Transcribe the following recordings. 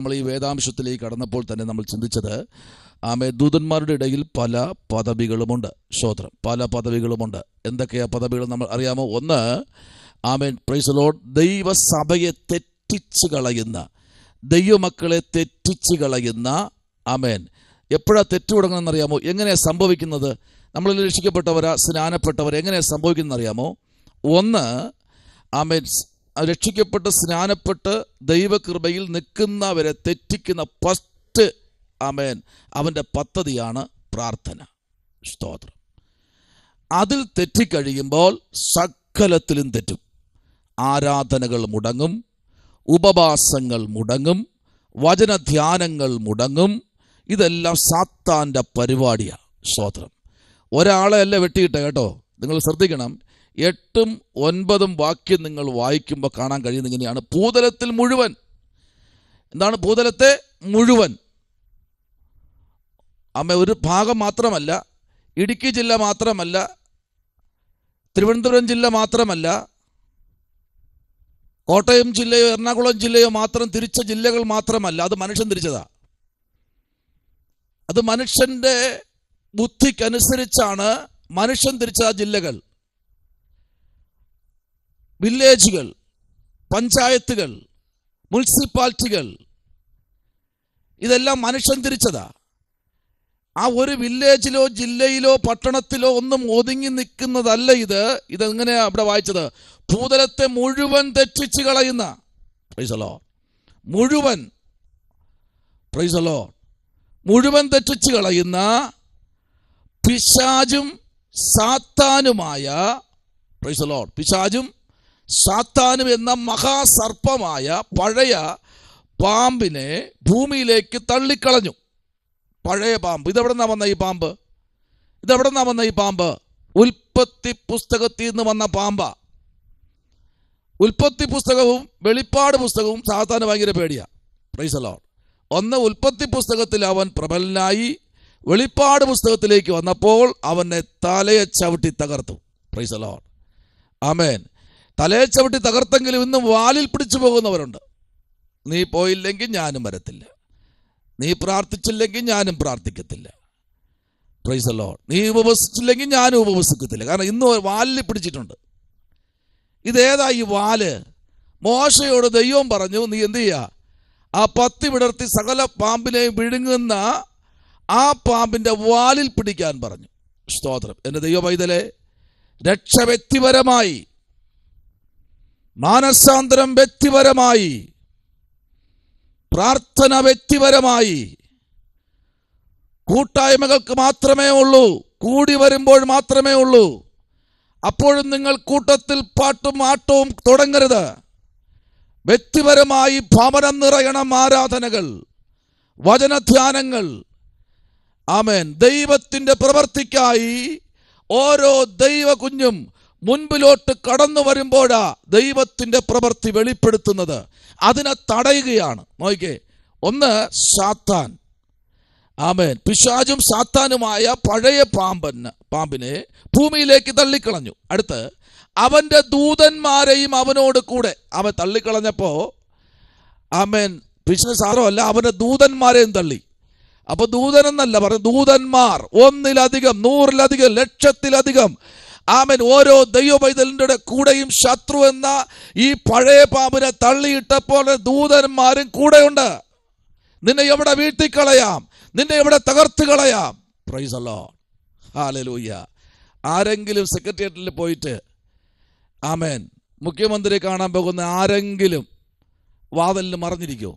നമ്മൾ ഈ വേദാംശത്തിലേക്ക് കടന്നപ്പോൾ തന്നെ നമ്മൾ ചിന്തിച്ചത് ദൂതന്മാരുടെ ഇടയിൽ പല പദവികളുമുണ്ട്. സ്തോത്രം. പല പദവികളുമുണ്ട്. എന്തൊക്കെയാ പദവികൾ നമ്മൾ അറിയാമോ? ഒന്ന്, പ്രൈസ് ദി ലോർഡ്, ദൈവസഭയെ തെറ്റിച്ച് കളയുന്ന, ദൈവമക്കളെ തെറ്റിച്ച് കളയുന്ന. എപ്പോഴാ തെറ്റു തുടങ്ങുന്നതെന്ന് അറിയാമോ? എങ്ങനെയാണ് സംഭവിക്കുന്നത്? നമ്മൾ രക്ഷിക്കപ്പെട്ടവരാ, സ്നാനപ്പെട്ടവർ എങ്ങനെയാണ് സംഭവിക്കുന്നത് അറിയാമോ? ഒന്ന്, രക്ഷിക്കപ്പെട്ട് സ്നാനപ്പെട്ട് ദൈവകൃപയിൽ നിൽക്കുന്നവരെ തെറ്റിക്കുന്ന ഫസ്റ്റ് അവൻ്റെ പദ്ധതിയാണ് പ്രാർത്ഥന. സ്തോത്രം. അതിൽ തെറ്റിക്കഴിയുമ്പോൾ സകലത്തിലും തെറ്റും. ആരാധനകൾ മുടങ്ങും, ഉപവാസങ്ങൾ മുടങ്ങും, വചനധ്യാനങ്ങൾ മുടങ്ങും. ഇതെല്ലാം സാത്താൻ്റെ പരിപാടിയാണ്. സ്തോത്രം. ഒരാളെ അല്ല വെട്ടിയിട്ട കേട്ടോ, നിങ്ങൾ ശ്രദ്ധിക്കണം. 8ഉം 9ഉം വാക്യം നിങ്ങൾ വായിക്കുമ്പോൾ കാണാൻ കഴിയുന്നത് ഇങ്ങനെയാണ്. ഭൂതലത്തിൽ മുഴുവൻ. എന്താണ് ഭൂതലത്തെ മുഴുവൻ? ഒരു ഭാഗം മാത്രമല്ല, ഇടുക്കി ജില്ല മാത്രമല്ല, തിരുവനന്തപുരം ജില്ല മാത്രമല്ല, കോട്ടയം ജില്ലയോ എറണാകുളം ജില്ലയോ മാത്രം തിരിച്ച ജില്ലകൾ മാത്രമല്ല. അത് മനുഷ്യൻ തിരിച്ചതാ. അത് മനുഷ്യൻ്റെ ബുദ്ധിക്കനുസരിച്ചാണ് മനുഷ്യൻ തിരിച്ച ജില്ലകൾ, വില്ലേജുകൾ, പഞ്ചായത്തുകൾ, മുനിസിപ്പാലിറ്റികൾ. ഇതെല്ലാം മനുഷ്യൻ തിരിച്ചതാ. ആ ഒരു വില്ലേജിലോ ജില്ലയിലോ പട്ടണത്തിലോ ഒന്നും ഒതുങ്ങി നിൽക്കുന്നതല്ല ഇത്. ഇതെങ്ങനെയാ അവിടെ വായിച്ചത്? ഭൂതലത്തെ മുഴുവൻ തെറ്റിച്ച് കളയുന്ന. Praise the Lord. മുഴുവൻ. Praise the Lord. മുഴുവൻ തെറ്റിച്ച് കളയുന്ന പിശാചും സാത്താനുമായ, പ്രൈസ് ദി ലോർഡ്, പിശാചും സാത്താനും എന്ന മഹാസർപ്പമായ പഴയ പാമ്പിനെ ഭൂമിയിലേക്ക് തള്ളിക്കളഞ്ഞു. പഴയ പാമ്പ്. ഇതെവിടെ നിന്നാ വന്ന ഈ പാമ്പ്? ഇതെവിടെ നിന്നാ വന്ന ഈ പാമ്പ്? ഉൽപ്പത്തി പുസ്തകത്തിൽ നിന്ന് വന്ന പാമ്പ. ഉൽപ്പത്തി പുസ്തകവും വെളിപ്പാട് പുസ്തകവും സാത്താന് ഭയങ്കര പേടിയാ. Price the Lord. ഒന്ന്, ഉൽപ്പത്തി പുസ്തകത്തിൽ അവൻ പ്രബലനായി. വെളിപ്പാട് പുസ്തകത്തിലേക്ക് വന്നപ്പോൾ അവനെ തലയെ ചവിട്ടി തകർത്തു. Praise the Lord. ആമേൻ. തലയെ ചവിട്ടി തകർത്തെങ്കിലും ഇന്നും വാലിൽ പിടിച്ചു പോകുന്നവരുണ്ട്. നീ പോയില്ലെങ്കിൽ ഞാനും വരത്തില്ല, നീ പ്രാർത്ഥിച്ചില്ലെങ്കിൽ ഞാനും പ്രാർത്ഥിക്കത്തില്ല. Price the Lord. നീ ഉപവസിച്ചില്ലെങ്കിൽ ഞാനും ഉപവസിക്കത്തില്ല. കാരണം ഇന്ന് വാലിൽ പിടിച്ചിട്ടുണ്ട്. ഇതേതാ ഈ വാല്? മോശയോട് ദൈവം പറഞ്ഞു, നീ എന്ത് ചെയ്യുക? ആ പത്തി വിടർത്തി സകല പാമ്പിനെയും വിഴുങ്ങുന്ന ആ പാമ്പിൻ്റെ വാലിൽ പിടിക്കാൻ പറഞ്ഞു. സ്തോത്രം. എൻ്റെ ദൈവ പൈതലേ, രക്ഷ വ്യക്തിപരമായി, മാനസാന്തരം വ്യക്തിപരമായി, പ്രാർത്ഥന വ്യക്തിപരമായി. കൂട്ടായ്മകൾക്ക് മാത്രമേ ഉള്ളൂ, കൂടി വരുമ്പോൾ മാത്രമേ ഉള്ളൂ. അപ്പോഴും നിങ്ങൾ കൂട്ടത്തിൽ പാട്ടും ആട്ടവും തുടങ്ങരുത്. വ്യക്തിപരമായി ഭവനം നിറയണം. ആരാധനകൾ, വചനധ്യാനങ്ങൾ. ആമേൻ. ദൈവത്തിൻ്റെ പ്രവൃത്തിക്കായി ഓരോ ദൈവ കുഞ്ഞും മുൻപിലോട്ട് കടന്നു വരുമ്പോഴാ ദൈവത്തിൻ്റെ പ്രവൃത്തി വെളിപ്പെടുത്തുന്നത്. അതിനെ തടയുകയാണ്. നോക്കിക്കേ. ഒന്ന്, സാത്താൻ. ആമേൻ. പിശാചും സാത്താനുമായ പഴയ പാമ്പിനെ ഭൂമിയിലേക്ക് തള്ളിക്കളഞ്ഞു. അടുത്ത് അവൻ്റെ ദൂതന്മാരെയും അവനോട് കൂടെ അവൻ തള്ളിക്കളഞ്ഞപ്പോൾ, ആമേൻ, ബിസിനസ് ആരോ അവൻ്റെ ദൂതന്മാരെയും തള്ളി. അപ്പൊ ദൂതനെന്നല്ല പറഞ്ഞു, ദൂതന്മാർ. ഒന്നിലധികം, 100-ലധികം, ലക്ഷത്തിലധികം. ആമേൻ. ഓരോ ദൈവ പൈതലിൻ്റെ കൂടെയും ശത്രു എന്ന ഈ പഴയ പാമ്പിനെ തള്ളിയിട്ടപ്പോൾ ദൂതന്മാരും കൂടെയുണ്ട്. നിന്നെ എവിടെ വീഴ്ത്തിക്കളയാം, നിന്നെ എവിടെ തകർത്ത് കളയാം. Price the Lord. ഹല്ലേലൂയ. ആരെങ്കിലും സെക്രട്ടേറിയറ്റിൽ പോയിട്ട്, ആമേൻ, മുഖ്യമന്ത്രിയെ കാണാൻ പോകുന്ന ആരെങ്കിലും വാതിലിന് മറഞ്ഞിരിക്കുമോ?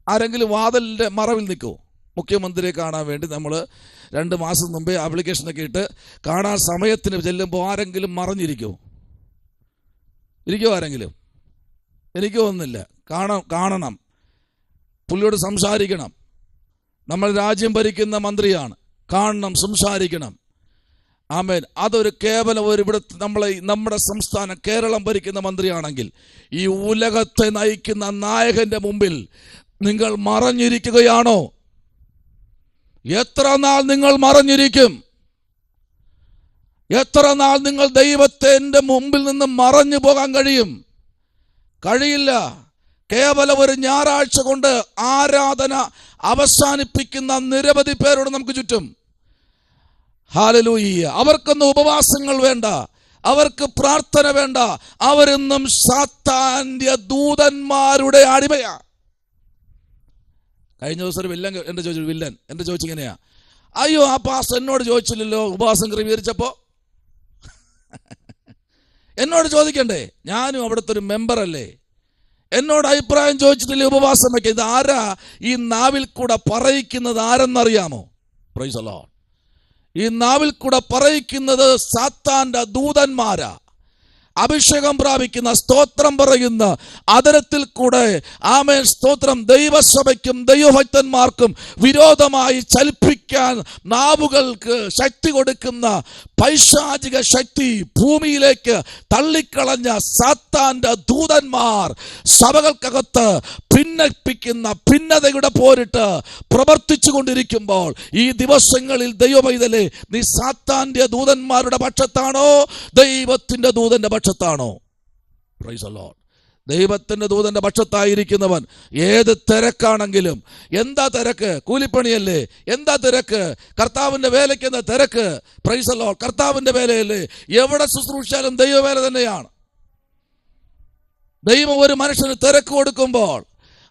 ആരെങ്കിലും വാതിലിൻ്റെ മറവിൽ നിൽക്കുമോ? മുഖ്യമന്ത്രിയെ കാണാൻ വേണ്ടി നമ്മൾ 2 മാസം മുമ്പേ ആപ്ലിക്കേഷനൊക്കെ ഇട്ട് കാണാൻ സമയത്തിന് ചെല്ലുമ്പോൾ ആരെങ്കിലും മറഞ്ഞിരിക്കുമോ? ഇരിക്കുമോ ആരെങ്കിലും? എനിക്ക് തോന്നുന്നില്ല. കാണണം, പുള്ളിയോട് സംസാരിക്കണം. നമ്മൾ രാജ്യം ഭരിക്കുന്ന മന്ത്രിയാണ്, കാണണം, സംസാരിക്കണം. ആമേൻ. അതൊരു കേവലം ഇവിടെ നമ്മുടെ സംസ്ഥാനം കേരളം ഭരിക്കുന്ന മന്ത്രിയാണെങ്കിൽ ഈ ഉലകത്തെ നയിക്കുന്ന നായകന്റെ മുമ്പിൽ നിങ്ങൾ മറഞ്ഞിരിക്കുകയാണോ? എത്ര നാൾ നിങ്ങൾ മറഞ്ഞിരിക്കും? എത്ര നാൾ നിങ്ങൾ ദൈവത്തിന്റെ മുമ്പിൽ നിന്ന് മറഞ്ഞു പോകാൻ കഴിയും? കഴിയില്ല. കേവലം ഒരു ഞായറാഴ്ച കൊണ്ട് ആരാധന അവസാനിപ്പിക്കുന്ന നിരവധി പേരോട് നമുക്ക് ചുറ്റും. ഹല്ലേലൂയ. അവർക്കൊന്നും ഉപവാസങ്ങൾ വേണ്ട, അവർക്ക് പ്രാർത്ഥന വേണ്ട. അവരെന്നും സാത്താന്റെ ദൂതന്മാരുടെ അടിമയാ. കഴിഞ്ഞ ദിവസം ഒരു വില്ലൻ എന്റെ ചോദിച്ചിങ്ങനെയാ, അയ്യോ ആ പാസ് എന്നോട് ചോദിച്ചില്ലല്ലോ ഉപവാസം ക്രമീകരിച്ചപ്പോ. എന്നോട് ചോദിക്കണ്ടേ? ഞാനും അവിടുത്തെ ഒരു മെമ്പർ അല്ലേ, എന്നോട് അഭിപ്രായം ചോദിച്ചിട്ടില്ലേ ഉപവാസം വയ്ക്കുക? ഇത് ആരാ ഈ നാവിൽ കൂടെ പറയിക്കുന്നത്? ആരെന്നറിയാമോ? Praise the Lord. ഈ നാവിൽ കൂടെ പറയിക്കുന്നത് സാത്താന്റെ ദൂതന്മാരാ. അഭിഷേകം പ്രാപിക്കുന്ന, സ്തോത്രം പറയുന്ന അതരത്തിൽ കൂടെ ആമേൻ സ്തോത്രം ദൈവസഭയ്ക്കും ദൈവഭക്തന്മാർക്കും വിരോധമായി ചലിപ്പിക്കാൻ നാവുകൾക്ക് ശക്തി കൊടുക്കുന്ന പൈശാചിക ശക്തി ഭൂമിയിലേക്ക് തള്ളിക്കളഞ്ഞ സാത്താന്റെ ദൂതന്മാർ സഭകൾക്കകത്ത് ഭിന്നിപ്പിക്കുന്ന ഭിന്നതയുടെ പോരിട്ട് പ്രവർത്തിച്ചു കൊണ്ടിരിക്കുമ്പോൾ ഈ ദിവസങ്ങളിൽ ദൈവമൈതലേ, നീ സാത്താന്റെ ദൂതന്മാരുടെ പക്ഷത്താണോ ദൈവത്തിന്റെ ദൂതന്റെ പക്ഷത്താണോ? Price the Lord. ദൈവത്തിന്റെ ദൂതന്റെ പക്ഷത്തായിരിക്കുന്നവൻ ഏത് തിരക്കാണെങ്കിലും, എന്താ തിരക്ക്? കൂലിപ്പണിയല്ലേ? എന്താ തിരക്ക്? കർത്താവിന്റെ വേലയ്ക്ക് എന്താ തിരക്ക്? Price the Lord. കർത്താവിന്റെ വേലയല്ലേ? എവിടെ ശുശ്രൂഷിച്ചാലും ദൈവവേല തന്നെയാണ്. ദൈവം ഒരു മനുഷ്യന് തിരക്ക് കൊടുക്കുമ്പോൾ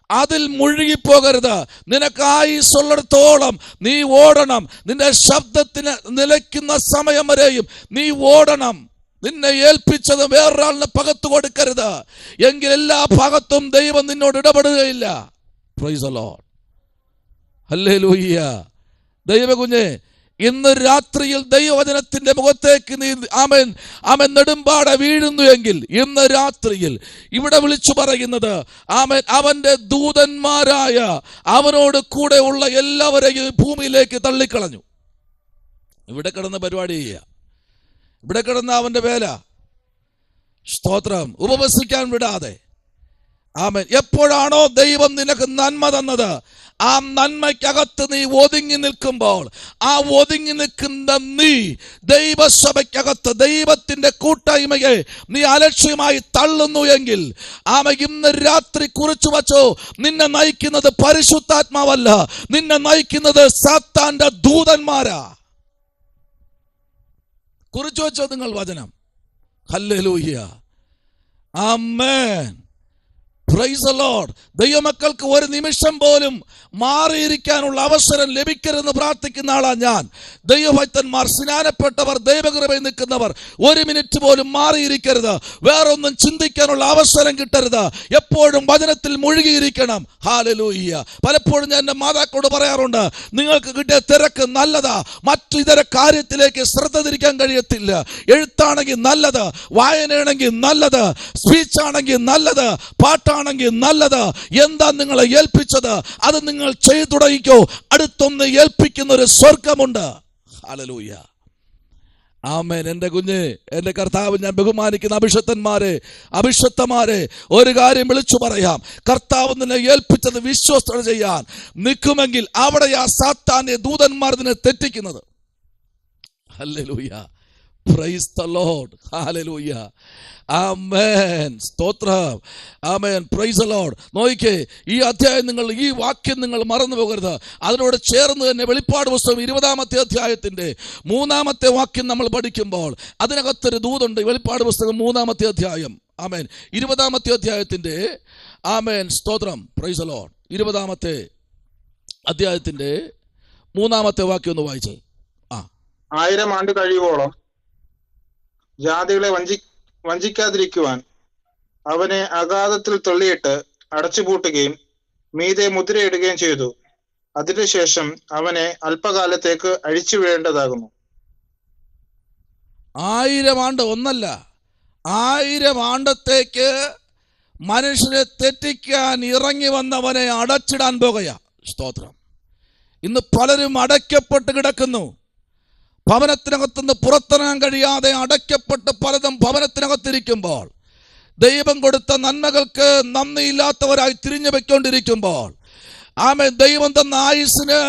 അതിൽ മുഴുകിപ്പോകരുത്. നിനക്കായുസ്സുള്ളിടത്തോളം നീ ഓടണം. നിന്റെ ശബ്ദത്തിന് നിലയ്ക്കുന്ന സമയം വരെയും നീ ഓടണം. നിന്നെ ഏൽപ്പിച്ചത് വേറൊരാളിന് പകത്തു കൊടുക്കരുത്. എങ്കിൽ എല്ലാ ഭാഗത്തും ദൈവം നിന്നോട് ഇടപെടുകയില്ല. Praise the Lord. ഹല്ലേലൂയ. ദൈവകുഞ്ഞേ, ഇന്ന് രാത്രിയിൽ ദൈവവചനത്തിന്റെ മുഖത്തേക്ക് നീ ആമേൻ ആമേൻ നെടുമ്പാടെ വീഴുന്നു എങ്കിൽ ഇന്ന് രാത്രിയിൽ ഇവിടെ വിളിച്ചു പറയുന്നത് ആമേൻ അവന്റെ ദൂതന്മാരായ അവനോട് കൂടെ ഉള്ള എല്ലാവരെയും ഭൂമിയിലേക്ക് തള്ളിക്കളഞ്ഞു. ഇവിടെ കിടന്ന് പരിപാടി ചെയ്യുക, ഇവിടെ കിടന്ന അവന്റെ വേല, സ്തോത്രം, ഉപവസിക്കാൻ വിടാതെ. ആമേൻ. എപ്പോഴാണോ ദൈവം നിനക്ക് നന്മ തന്നത്, ആ നന്മയ്ക്കകത്ത് നീ ഒതുങ്ങി നിൽക്കുമ്പോൾ, ആ ഒതുങ്ങി നിൽക്കുന്ന നീ ദൈവസഭയ്ക്കകത്ത് ദൈവത്തിന്റെ കൂട്ടായ്മയെ നീ അലക്ഷ്യമായി തള്ളുന്നു എങ്കിൽ ഇന്ന് രാത്രി കുറിച്ചു വച്ചോ, നിന്നെ നയിക്കുന്നത് പരിശുദ്ധാത്മാവല്ല, നിന്നെ നയിക്കുന്നത് സാത്താന്റെ ദൂതന്മാരാ. കുറിച്ചു വെച്ചോ നിങ്ങൾ വചനം. ഹല്ലേലൂയ. ആമേൻ. Praise the Lord. ദൈവമക്കൾക്ക് ഒരു നിമിഷം പോലും മാറിയിരിക്കാനുള്ള അവസരം ലഭിക്കരുതെന്ന് പ്രാർത്ഥിക്കുന്ന ആളാണ് ഞാൻ. ദൈവഭക്തന്മാർ, സ്നാനപ്പെട്ടവർ, ദൈവകൃപയിൽ നിൽക്കുന്നവർ ഒരു മിനിറ്റ് പോലും മാറിയിരിക്കരുത്. വേറൊന്നും ചിന്തിക്കാനുള്ള അവസരം കിട്ടരുത്. എപ്പോഴും വചനത്തിൽ മുഴുകിയിരിക്കണം. ഹല്ലേലൂയ. പലപ്പോഴും ഞാൻ എൻ്റെ മാതാക്കളോട് പറയാറുണ്ട്, നിങ്ങൾക്ക് കിട്ടിയ തിരക്ക് നല്ലതാ, മറ്റു ഇതര കാര്യത്തിലേക്ക് ശ്രദ്ധ തിരിക്കാൻ കഴിയത്തില്ല. എഴുത്താണെങ്കിൽ നല്ലത്, വായനയാണെങ്കിൽ നല്ലത്, സ്പീച്ചാണെങ്കിൽ നല്ലത്, പാട്ടാണെങ്കിൽ നല്ലത്. എന്താ നിങ്ങളെ ഏൽപ്പിച്ചത് അത് നിങ്ങൾ ചെയ്തു തുടങ്ങിക്കോ. അടുത്തൊന്ന് ഏൽപ്പിക്കുന്ന ഒരു സ്വർഗമുണ്ട്. ഹല്ലേലൂയ. ആമേൻ. എൻ്റെ കുഞ്ഞ്, എൻ്റെ കർത്താവ്, ഞാൻ ബഹുമാനിക്കുന്ന അഭിഷക്തന്മാരെ ഒരു കാര്യം വിളിച്ചു പറയാം. കർത്താവ് നിന്നെ ഏൽപ്പിച്ചത് വിശ്വസ്തത ചെയ്യാൻ നിൽക്കുമെങ്കിൽ അവിടെയാ സാത്താന്റെ ദൂതന്മാർ നിന്നെ തെറ്റിക്കുന്നത്. ഹല്ലേലൂയ. Praise the Lord. ഹല്ലേലൂയ. ആമേൻ. സ്തോത്രം. ആമേൻ. Praise the Lord. നോക്കിക്കേ, ഈ അധ്യായം ഈ വാക്യം നിങ്ങൾ മറന്നു പോകരുത്. അതിനോട് ചേർന്ന് തന്നെ വെളിപ്പാട് പുസ്തകം 20-ാമത്തെ അധ്യായത്തിന്റെ 3-ാമത്തെ വാക്യം നമ്മൾ പഠിക്കുമ്പോൾ അതിനകത്തൊരു ദൂതുണ്ട്. വെളിപ്പാട് പുസ്തകം 3-ാമത്തെ അധ്യായം. ആമേൻ. 20-ാമത്തെ അധ്യായത്തിന്റെ ആമേൻ സ്തോത്രം. Praise the Lord. 20-ാമത്തെ അധ്യായത്തിന്റെ 3-ാമത്തെ വാക്യം ഒന്ന് വായിച്ചേ. 1000 ആണ്ട് കഴിയുവോളം ജാതികളെ വഞ്ചിക്കാതിരിക്കുവാൻ അവനെ അഗാധത്തിൽ തള്ളിയിട്ട് അടച്ചുപൂട്ടുകയും മീതെ മുദ്രയിടുകയും ചെയ്തു. അതിനുശേഷം അവനെ അല്പകാലത്തേക്ക് അഴിച്ചു വീഴേണ്ടതാകുന്നു. 1000 ആണ്ട് ഒന്നല്ല, 1000 ആണ്ടത്തേക്ക് മനുഷ്യനെ തെറ്റിക്കാൻ ഇറങ്ങി വന്നവനെ അടച്ചിടാൻ പോകുക. സ്തോത്രം. ഇന്ന് പലരും അടയ്ക്കപ്പെട്ട് കിടക്കുന്നു. ഭവനത്തിനകത്തുനിന്ന് പുറത്തിറങ്ങാൻ കഴിയാതെ അടയ്ക്കപ്പെട്ട് പലതും ഭവനത്തിനകത്തിരിക്കുമ്പോൾ, ദൈവം കൊടുത്ത നന്മകൾക്ക് നന്ദിയില്ലാത്തവരായി തിരിഞ്ഞു വെക്കൊണ്ടിരിക്കുമ്പോൾ, ആമേൻ, ദൈവം തന്ന ആയുസ്സിന്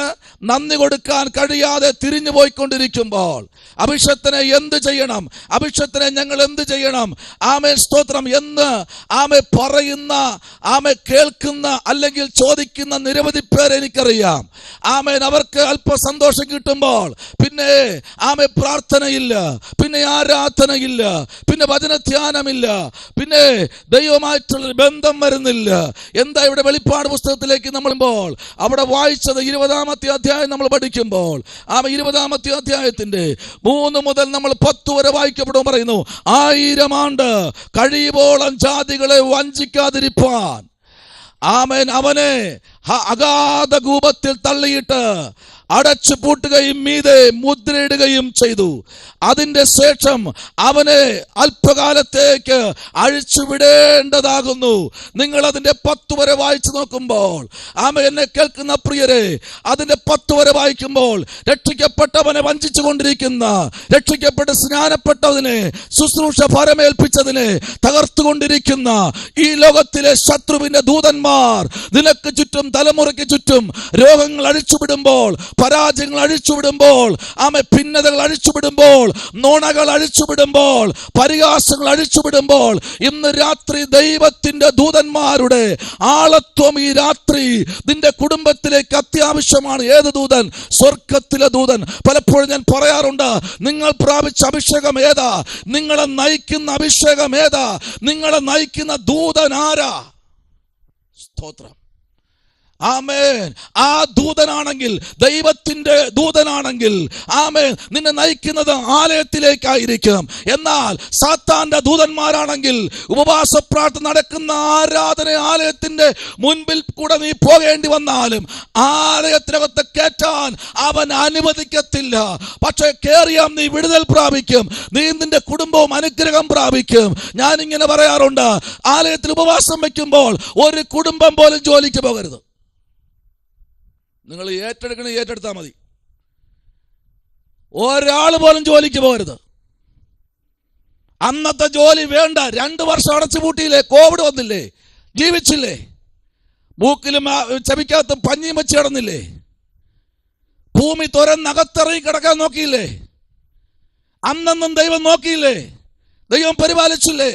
നന്ദി കൊടുക്കാൻ കഴിയാതെ തിരിഞ്ഞു പോയിക്കൊണ്ടിരിക്കുമ്പോൾ അഭിഷക്തനെ എന്ത് ചെയ്യണം, അഭിഷക്തനെ ഞങ്ങൾ എന്ത് ചെയ്യണം, ആമേൻ സ്തോത്രം എന്ന് പറയുന്ന കേൾക്കുന്ന അല്ലെങ്കിൽ ചോദിക്കുന്ന നിരവധി പേർ എനിക്കറിയാം. ആമേൻ, അവർക്ക് അല്പ സന്തോഷം കിട്ടുമ്പോൾ പിന്നെ പ്രാർത്ഥനയില്ല, പിന്നെ ആരാധനയില്ല, പിന്നെ വചനധ്യാനമില്ല, പിന്നെ ദൈവമായിട്ടുള്ള ബന്ധം വരുന്നില്ല. എന്താ ഇവിടെ വെളിപ്പാട് പുസ്തകത്തിലേക്ക് നമ്മൾ അവിടെ വായിച്ചത് 20-ാമത്തെ അധ്യായം നമ്മൾ പഠിക്കുമ്പോൾ 20-ാമത്തെ അധ്യായത്തിന്റെ 3 മുതൽ നമ്മൾ 10 വരെ വായിക്കപ്പെടും. പറയുന്നു, 1000 ആണ്ട് കഴിയുമ്പോളം ജാതികളെ വഞ്ചിക്കാതിരിപ്പാൻ ആമേൻ അവനെ അഗാധ കൂപത്തിൽ തള്ളിയിട്ട് അടച്ചു പൂട്ടുകയും മീതെ മുദ്രയിടുകയും ചെയ്തു. അതിന്റെ ശേഷം അവനെ അല്പകാലത്തേക്ക് അഴിച്ചുവിടേണ്ടതാകുന്നു. നിങ്ങൾ അതിന്റെ 10 വരെ വായിച്ചു നോക്കുമ്പോൾ എന്നെ കേൾക്കുന്ന പ്രിയരെ, അതിന്റെ 10 വരെ വായിക്കുമ്പോൾ രക്ഷിക്കപ്പെട്ടവനെ വഞ്ചിച്ചു കൊണ്ടിരിക്കുന്ന, രക്ഷിക്കപ്പെട്ട് സ്നാനപ്പെട്ടതിനെ ശുശ്രൂഷ ഫലമേൽപ്പിച്ചതിനെ തകർത്തുകൊണ്ടിരിക്കുന്ന ഈ ലോകത്തിലെ ശത്രുവിന്റെ ദൂതന്മാർ നിനക്ക് ചുറ്റും, തലമുറയ്ക്ക് ചുറ്റും രോഗങ്ങൾ അഴിച്ചുവിടുമ്പോൾ, പരാജയങ്ങൾ അഴിച്ചുവിടുമ്പോൾ, ഭിന്നതകൾ അഴിച്ചുവിടുമ്പോൾ, നുണകൾ അഴിച്ചുവിടുമ്പോൾ, പരിഹാസങ്ങൾ അഴിച്ചുവിടുമ്പോൾ, ഇന്ന് രാത്രി ദൈവത്തിന്റെ ദൂതന്മാരുടെ ആളത്വം ഈ രാത്രി നിന്റെ കുടുംബത്തിലേക്ക് അത്യാവശ്യമാണ്. ഏത് ദൂതൻ? സ്വർഗത്തിലെ ദൂതൻ. പലപ്പോഴും ഞാൻ പറയാറുണ്ട്, നിങ്ങൾ പ്രാപിച്ച അഭിഷേകം ഏതാ? നിങ്ങളെ നയിക്കുന്ന അഭിഷേകം ഏതാ? നിങ്ങളെ നയിക്കുന്ന ദൂതൻ ആരാ? സ്തോത്രം. ആമേൻ. ആ ദൂതനാണെങ്കിൽ, ദൈവത്തിന്റെ ദൂതനാണെങ്കിൽ, ആമേൻ, നിന്നെ നയിക്കുന്നത് ആലയത്തിലേക്കായിരിക്കും. എന്നാൽ സാത്താന്റെ ദൂതന്മാരാണെങ്കിൽ ഉപവാസ പ്രാർത്ഥന നടക്കുന്ന ആരാധന ആലയത്തിന്റെ മുൻപിൽ കൂടെ നീ പോകേണ്ടി വന്നാലും ആലയത്തിനകത്ത് കയറ്റാൻ അവൻ അനുവദിക്കത്തില്ല. പക്ഷെ കേറിയാൽ നീ വിടുതൽ പ്രാപിക്കും, നീ നിന്റെ കുടുംബവും അനുഗ്രഹം പ്രാപിക്കും. ഞാനിങ്ങനെ പറയാറുണ്ട്, ആലയത്തിൽ ഉപവാസം വയ്ക്കുമ്പോൾ ഒരു കുടുംബം പോലും ജോലിക്ക് പോകരുത്. നിങ്ങൾ ഏറ്റെടുത്താൽ മതി. ഒരാൾ പോലും ജോലിക്ക് പോകരുത്. അന്നത്തെ ജോലി വേണ്ട. 2 വർഷം അടച്ചു പൂട്ടിയില്ലേ? കോവിഡ് വന്നില്ലേ? ജീവിച്ചില്ലേ? മൂക്കിലും ചെവിക്കകത്ത് പഞ്ഞിയും വെച്ച് കിടന്നില്ലേ? ഭൂമി തുരന്നകത്തിറങ്ങി കിടക്കാൻ നോക്കിയില്ലേ? അന്നൊന്നും ദൈവം നോക്കിയില്ലേ? ദൈവം പരിപാലിച്ചില്ലേ?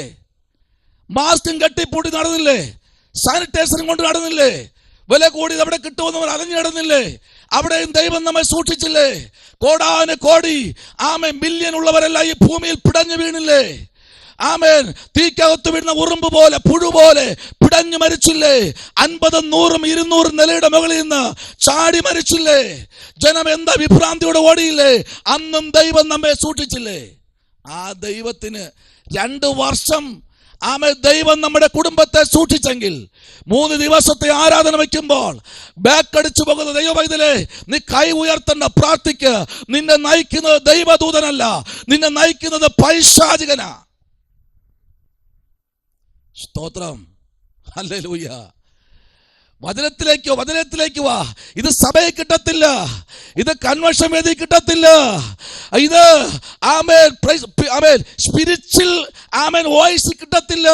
മാസ്കും കെട്ടിപ്പൂട്ടി നടന്നില്ലേ? സാനിറ്റൈസറും കൊണ്ട് നടന്നില്ലേ? വില കൂടി അവിടെ കിട്ടുമെന്ന് അറിഞ്ഞു നടന്നില്ലേ? അവിടെയും ദൈവം നമ്മെ സൂക്ഷിച്ചില്ലേ? കോടാന് കോടി മില്യൺ ഉള്ളവരെല്ലാം ഈ ഭൂമിയിൽ പിടഞ്ഞു വീണില്ലേ? ആമേൻ. തീക്കകത്ത് വീഴുന്ന ഉറുമ്പ് പോലെ, പുഴു പോലെ പിടഞ്ഞു മരിച്ചില്ലേ? 50, 100, 200 നിലയുടെ മുകളിൽ നിന്ന് ചാടി മരിച്ചില്ലേ? ജനം എന്താ വിഭ്രാന്തിയോടെ ഓടിയില്ലേ? അന്നും ദൈവം നമ്മെ സൂക്ഷിച്ചില്ലേ? ആ ദൈവത്തിന് 2 വർഷം ദൈവം നമ്മുടെ കുടുംബത്തെ സൂക്ഷിച്ചെങ്കിൽ 3 ദിവസത്തെ ആരാധന വയ്ക്കുമ്പോൾ ബാക്കടിച്ചു പോകുന്ന ദൈവവൈദ്യരെ, നീ കൈ ഉയർത്തണ്ട, പ്രാർത്ഥിക്ക്. നിന്നെ നയിക്കുന്നത് ദൈവദൂതനല്ല, നിന്നെ നയിക്കുന്നത് പൈശാചികനാ. സ്തോത്രം. ഹല്ലേലൂയ. വചനത്തിലേക്ക് വാ. ഇത് സഭയിൽ കിട്ടത്തില്ല, ഇത് കൺവെൻഷൻ വേദി കിട്ടത്തില്ല, ഇത് സ്പിരിച്വൽ വോയിസ് കിട്ടത്തില്ല.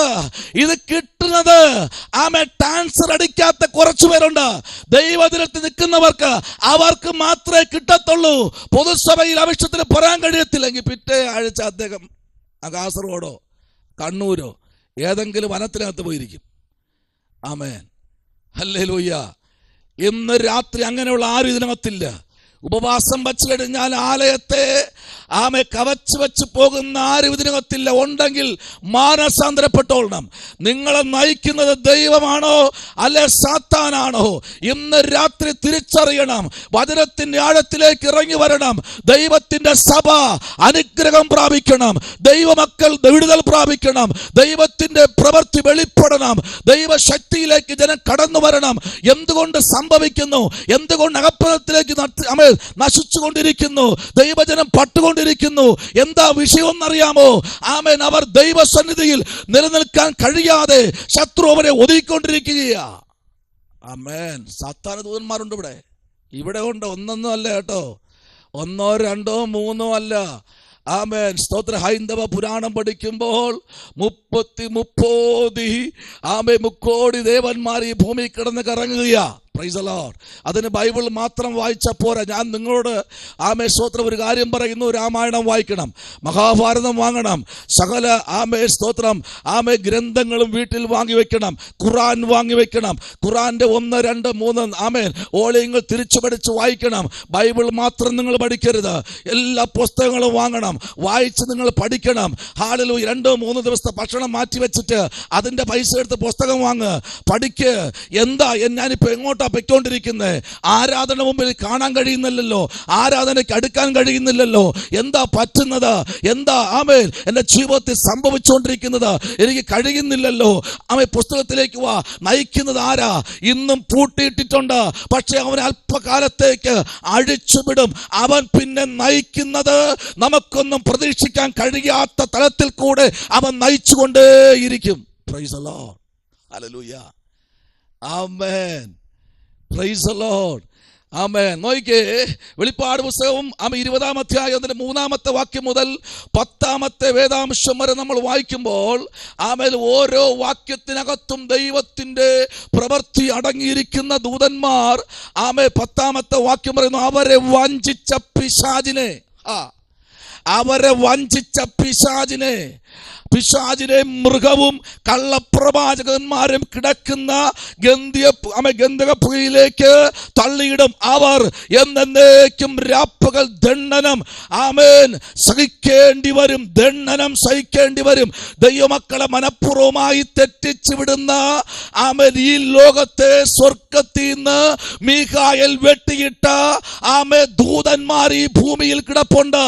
ഇത് കിട്ടുന്നത് ട്രാൻസ്ഫർ അടിക്കാത്ത കുറച്ചു പേരുണ്ട്. ദൈവദിനത്തിൽ നിൽക്കുന്നവർക്ക് അവർക്ക് മാത്രമേ കിട്ടത്തുള്ളൂ. പൊതുസഭയിൽ ആവശ്യത്തിന് പറയാൻ കഴിയത്തില്ലെങ്കിൽ പിറ്റേ ആഴ്ച അദ്ദേഹം കാസർഗോഡോ കണ്ണൂരോ ഏതെങ്കിലും വനത്തിനകത്ത് പോയിരിക്കും. ആമേൻ. ഹല്ലേലൂയ. ഇന്ന് രാത്രി അങ്ങനെയുള്ള ആരും ഇതിനകത്തില്ല. ഉപവാസം വച്ചു കഴിഞ്ഞാൽ ആലയത്തെ കവച്ച് വെച്ച് പോകുന്ന ആരും ഇതിനകത്തില്ല. ഉണ്ടെങ്കിൽ മാനസാന്തരപ്പെട്ടോളണം. നിങ്ങളെ നയിക്കുന്നത് ദൈവമാണോ അല്ലെ സാത്താനാണോ? ഇന്ന് രാത്രി തിരിച്ചറിയണം. വചനത്തിന്റെ ആഴത്തിലേക്ക് ഇറങ്ങി വരണം. ദൈവത്തിന്റെ സഭ അനുഗ്രഹം പ്രാപിക്കണം. ദൈവമക്കൾ വിടുതൽ പ്രാപിക്കണം. ദൈവത്തിന്റെ പ്രവൃത്തി വെളിപ്പെടണം. ദൈവശക്തിയിലേക്ക് ജനം കടന്നു വരണം. എന്തുകൊണ്ട് സംഭവിക്കുന്നു? എന്തുകൊണ്ട് അകപ്പത്തിലേക്ക് നശിച്ചുകൊണ്ടിരിക്കുന്നു? ദൈവജനം പട്ടുകൊണ്ടിരിക്കുന്നു. എന്താ വിഷയം എന്നറിയാമോ? ആമേൻ. അവർ ദൈവസന്നിധിയിൽ നിലനിൽക്കാൻ കഴിയാതെ ശത്രു അവരെ ഒതുക്കിക്കൊണ്ടിരിക്കുകയാ. ആമേൻ. സാത്താന ദൂതന്മാരുണ്ട് ഇവിടെ ഉണ്ട്. ഒന്നൊന്നും അല്ല കേട്ടോ, 1, 2, 3 അല്ല. ആമേൻ. സ്തോത്ര. ഹൈന്ദവ പുരാണം പഠിക്കുമ്പോൾ 30 മുക്കോടി ദേവന്മാർ ഈ ഭൂമി കിടന്ന് കറങ്ങുകയാ. Praise the Lord. അതിന് ബൈബിൾ മാത്രം വായിച്ചാൽ പോരാ. ഞാൻ നിങ്ങളോട് ആമേ സ്തോത്രം ഒരു കാര്യം പറയുന്നു. രാമായണം വായിക്കണം, മഹാഭാരതം വാങ്ങണം, സകല ആമേ സ്തോത്രം ആമേ ഗ്രന്ഥങ്ങളും വീട്ടിൽ വാങ്ങി വെക്കണം, ഖുറാൻ വാങ്ങി വെക്കണം. ഖുറാന്റെ 1, 2, 3 ആമേൻ ഓളിയങ്ങൾ തിരിച്ചു പഠിച്ച് വായിക്കണം. ബൈബിൾ മാത്രം നിങ്ങൾ പഠിക്കരുത്, എല്ലാ പുസ്തകങ്ങളും വാങ്ങണം, വായിച്ച് നിങ്ങൾ പഠിക്കണം. ഹല്ലേലൂയ. 2-3 ദിവസത്തെ ഭക്ഷണം മാറ്റി വെച്ചിട്ട് അതിന്റെ പൈസ എടുത്ത് പുസ്തകം വാങ്ങ്, പഠിക്ക്. എന്താ ഞാനിപ്പോ എങ്ങോട്ടാ പൊയ്ക്കൊണ്ടിരിക്കുന്നത്? ആരാധന മുമ്പിൽ കാണാൻ കഴിയുന്നില്ലല്ലോ, ആരാധനയ്ക്ക് അടുക്കാൻ കഴിയുന്നില്ലല്ലോ. എന്താ പറ്റുന്നത്? എന്താ ആമേൻ എന്റെ ജീവിതത്തിൽ സംഭവിച്ചുകൊണ്ടിരിക്കുന്നത്? എനിക്ക് കഴിയുന്നില്ലല്ലോ. ആമേ പുസ്തകത്തിലേക്ക് വാ. നയിക്കുന്നത് ആരാ? ഇന്നും പൂട്ടിയിട്ടിട്ടുണ്ട്, പക്ഷെ അവൻ അല്പകാലത്തേക്ക് അഴിച്ചുവിടും. അവൻ പിന്നെ നയിക്കുന്നത് നമുക്കൊന്നും പ്രതീക്ഷിക്കാൻ കഴിയാത്ത തലത്തിൽ കൂടെ അവൻ നയിച്ചുകൊണ്ടേയിരിക്കും. Praise the Lord. ഹല്ലേലൂയ. ആമേൻ. Praise the Lord. ആമേൻ. നോക്കിക്കേ, വെളിപ്പാട് പുസ്തകം 20-ാം അധ്യായം 3-ാമത്തെ വാക്യം മുതൽ 10-ാമത്തെ വേദാംശം വരെ നമ്മൾ വായിക്കുമ്പോൾ ആമേൻ ഓരോ വാക്യത്തിനകത്തും ദൈവത്തിന്റെ പ്രവൃത്തി അടങ്ങിയിരിക്കുന്ന ദൂതന്മാർ ആമേ 10-ാമത്തെ വാക്യം പറയുന്നു, അവരെ വഞ്ചിച്ച പിശാചിനെ, അവരെ വഞ്ചിച്ച പിശാചിനെ, മൃഗവും കള്ളപ്രവാചകന്മാരും കിടക്കുന്ന ഗന്ധകപ്പുകയിലേക്ക് തള്ളിയിടും. അവർ എന്നേക്കും രാപ്പകൽ ദണ്ഡനം ആമേൻ സഹിക്കേണ്ടി വരും, ദണ്ഡനം സഹിക്കേണ്ടി വരും. ദൈവമക്കളെ മനഃപൂർവമായി തെറ്റിച്ചു വിടുന്ന ആമേൻ ഈ ലോകത്തെ സ്വർഗത്തിൽ നിന്ന് മീഖായേൽ വെട്ടിയിട്ട ആമേ ദൂതന്മാർ ഈ ഭൂമിയിൽ കിടപ്പുണ്ട്.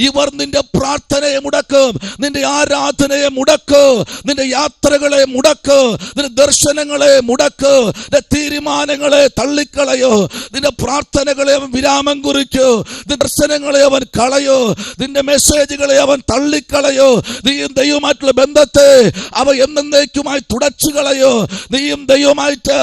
ഇവർ നിന്റെ പ്രാർത്ഥനയെ മുടക്കും, നിന്റെ ആരാധനയെ മുടക്ക്, നിന്റെ യാത്രകളെ മുടക്ക്, നിന്റെ ദർശനങ്ങളെ മുടക്ക്, നിന്റെ തീരുമാനങ്ങളെ തള്ളിക്കളയോ, നിന്റെ പ്രാർത്ഥനകളെ അവൻ വിരാമം കുറിക്കോ, നിന്റെ ദർശനങ്ങളെ അവൻ കളയോ, നിന്റെ മെസ്സേജുകളെ അവൻ തള്ളിക്കളയോ, നീയും ദൈവമായിട്ടുള്ള ബന്ധത്തെ അവ എന്നേക്കുമായി തുടച്ചു കളയോ, നീയും ദൈവമായിട്ട്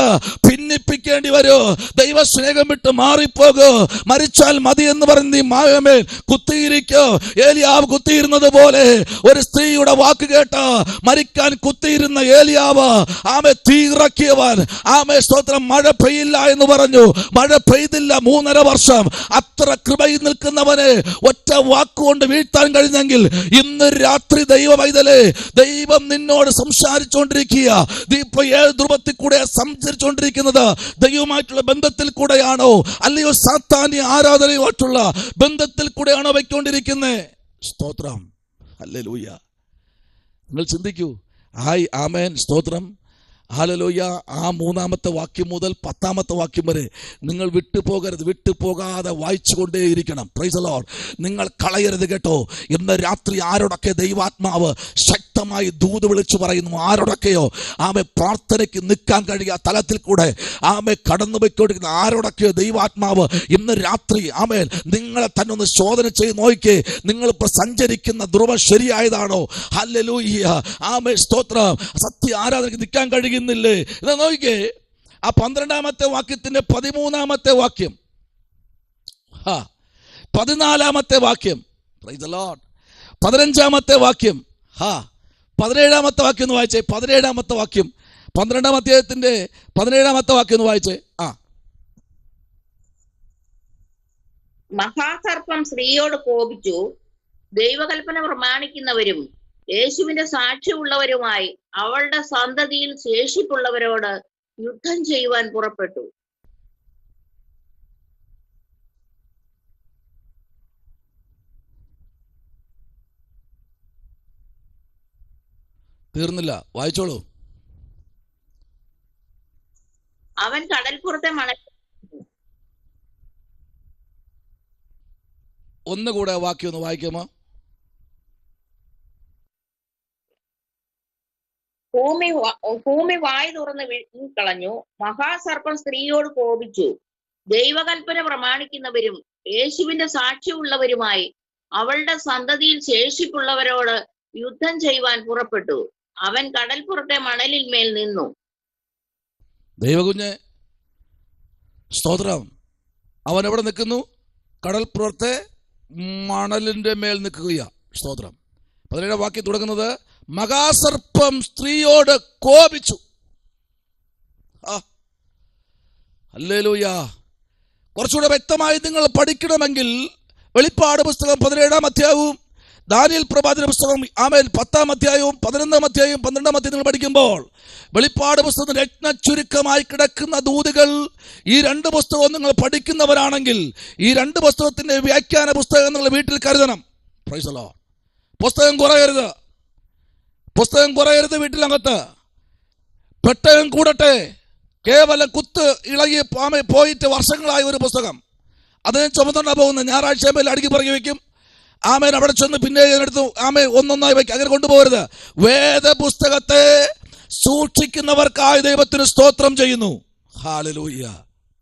ഭിന്നിപ്പിക്കേണ്ടി വരോ, ദൈവ സ്നേഹം വിട്ട് മാറിപ്പോകോ, മരിച്ചാൽ മതി എന്ന് പറഞ്ഞ് നീ മായമേൽ കുത്തിയിരിക്കോ. ഏലിയാവ് കുത്തിയിരുന്നത് പോലെ ഒരു സ്ത്രീയുടെ വാക്ക് കേട്ട് മരിക്കാൻ കുത്തിയിരുന്ന ഏലിയാവ് ആമേ തീയിറക്കിയവൻ, ആമേ സ്തോത്രം മഴ പെയ്യില്ല എന്ന് പറഞ്ഞു, മഴ പെയ്തില്ല 3.5 വർഷം. അത്ര കൃപയിൽ നിൽക്കുന്നവനെ ഒറ്റ വാക്കുകൊണ്ട് വീഴ്ത്താൻ കഴിഞ്ഞെങ്കിൽ ഇന്ന് രാത്രി ദൈവ പൈതലേ, ദൈവം നിന്നോട് സംസാരിച്ചുകൊണ്ടിരിക്കുക. നീ ഇപ്പൊ ഏത് ധ്രുവത്തിൽ കൂടെ സംസാരിച്ചുകൊണ്ടിരിക്കുന്നത്? ദൈവമായിട്ടുള്ള ബന്ധത്തിൽ കൂടെയാണോ, അല്ലയോ സാത്താന്യ ആരാധനയുമായിട്ടുള്ള ബന്ധത്തിൽ കൂടെയാണോ വയ്ക്കൊണ്ടിരിക്കുന്നത്? സ്തോത്രം. ഹല്ലേലൂയ. നിങ്ങൾ ചിന്തിക്കൂ. ആമേൻ. സ്തോത്രം. ഹല്ലേലൂയ. ആ 3-ാമത്തെ വാക്യം മുതൽ 10-ാമത്തെ വാക്യം വരെ നിങ്ങൾ വിട്ടുപോകരുത്, വിട്ടുപോകാതെ വായിച്ചുകൊണ്ടേയിരിക്കണം. Praise the Lord. നിങ്ങൾ കളയരുത് കേട്ടോ. ഇന്ന് രാത്രി ആരോടൊക്കെ ദൈവാത്മാവ് ശക്തമായി ദൂത് വിളിച്ചു പറയുന്നു, ആരോടൊക്കെയോ ആമേ പ്രാർത്ഥനയ്ക്ക് നിൽക്കാൻ കഴിയാ തലത്തിൽ കൂടെ ആമേ കടന്നു പോയിക്കൊണ്ടിരിക്കുന്ന ആരോടൊക്കെയോ ദൈവാത്മാവ് ഇന്ന് രാത്രി ആമേൻ നിങ്ങളെ തന്നെ ഒന്ന് ശോധന ചെയ്ത് നോക്കിക്കേ. നിങ്ങളിപ്പോൾ സഞ്ചരിക്കുന്ന ധ്രുവം ശരിയായതാണോ? ഹല്ലേലൂയ. ആമേ സ്തോത്രം. സത്യ ആരാധനയ്ക്ക് നിൽക്കാൻ കഴിയുന്നില്ലേ? എന്നാ നോക്കിക്കേ, ആ 12-ാമത്തെ വാക്യത്തിന്റെ 13-ാമത്തെ വാക്യം, 14-ാമത്തെ വാക്യം, പ്രൈസ് ദി ലോർഡ്, 15-ാമത്തെ വാക്യം, 17-ാമത്തെ വാക്യം ഒന്ന് വായിച്ചേ. 17-ാമത്തെ വാക്യം, 12-ാം അധ്യായത്തിന്റെ 17-ാമത്തെ വാക്യം ഒന്ന് വായിച്ചേ. മഹാസർപ്പം സ്ത്രീയോട് കോപിച്ചു, ദൈവകൽപ്പന പ്രമാണിക്കുന്നവരും യേശുവിന്റെ സാക്ഷ്യമുള്ളവരുമായി അവളുടെ സന്തതിയിൽ ശേഷിപ്പുള്ളവരോട് യുദ്ധം ചെയ്യുവാൻ പുറപ്പെട്ടു. തീർന്നില്ല, വായിച്ചോളൂ. അവൻ കടൽപ്പുറത്തെ മണൽ ഒന്നുകൂടെ വാക്യം ഒന്ന് വായിക്കാമോ? ഭൂമി വായ് തുറന്ന് വിഴുങ്ങിക്കളഞ്ഞു. മഹാസർപ്പം സ്ത്രീയോട് കോപിച്ചു, ദൈവകൽപ്പന പ്രമാണിക്കുന്നവരും യേശുവിന്റെ സാക്ഷ്യമുള്ളവരുമായി അവളുടെ സന്തതിയിൽ ശേഷിപ്പുള്ളവരോട് യുദ്ധം ചെയ്യുവാൻ പുറപ്പെട്ടു. അവൻ കടൽപ്പുറത്തെ മണലിൽ മേൽ നിന്നു. ദൈവകുഞ്ഞ് സ്തോത്രം. അവൻ എവിടെ നിൽക്കുന്നു? കടൽപ്പുറത്തെ മണലിന്റെ മേൽ നിൽക്കുകയാ. സ്തോത്രം. 17-ാം വാക്യം തുടങ്ങുന്നത്, മഹാസർപ്പം സ്ത്രീയോട് കോപിച്ചു. ഹല്ലേലൂയ. കുറച്ചുകൂടെ വ്യക്തമായി നിങ്ങൾ പഠിക്കണമെങ്കിൽ വെളിപ്പാട് പുസ്തകം 17-ാം അധ്യായവും ദാനിയേൽ പ്രവാചന പുസ്തകം 10-ാം അധ്യായവും 11-ാം അധ്യായവും 12-ാം അധ്യായം നിങ്ങൾ പഠിക്കുമ്പോൾ വെളിപ്പാട് പുസ്തകം രത്ന ചുരുക്കമായി കിടക്കുന്ന ദൂതുകൾ, ഈ രണ്ട് പുസ്തകവും നിങ്ങൾ പഠിക്കുന്നവരാണെങ്കിൽ ഈ രണ്ട് പുസ്തകത്തിന്റെ വ്യാഖ്യാന പുസ്തകം നിങ്ങൾ വീട്ടിൽ കരുതണം. Price the Lord. പുസ്തകം കുറയരുത് വീട്ടിലകത്ത്. പെട്ടകം കൂടട്ടെ. കേവലം കുത്ത് ഇളകി പോയിട്ട് വർഷങ്ങളായ ഒരു പുസ്തകം അതിനെ ചുമന്നുകൊണ്ടാ പോകുന്നത്. ഞായറാഴ്ച അടുക്കി പറക്കി വെക്കും. ആമേൻ അവിടെ ചെന്ന് പിന്നെ എടുത്തു ഒന്നൊന്നായി വയ്ക്കും. അങ്ങനെ കൊണ്ടുപോകരുത്. വേദപുസ്തകത്തെ സൂക്ഷിക്കുന്നവർക്കായി ദൈവത്തിന് സ്തോത്രം ചെയ്യുന്നു. ഹല്ലേലൂയ.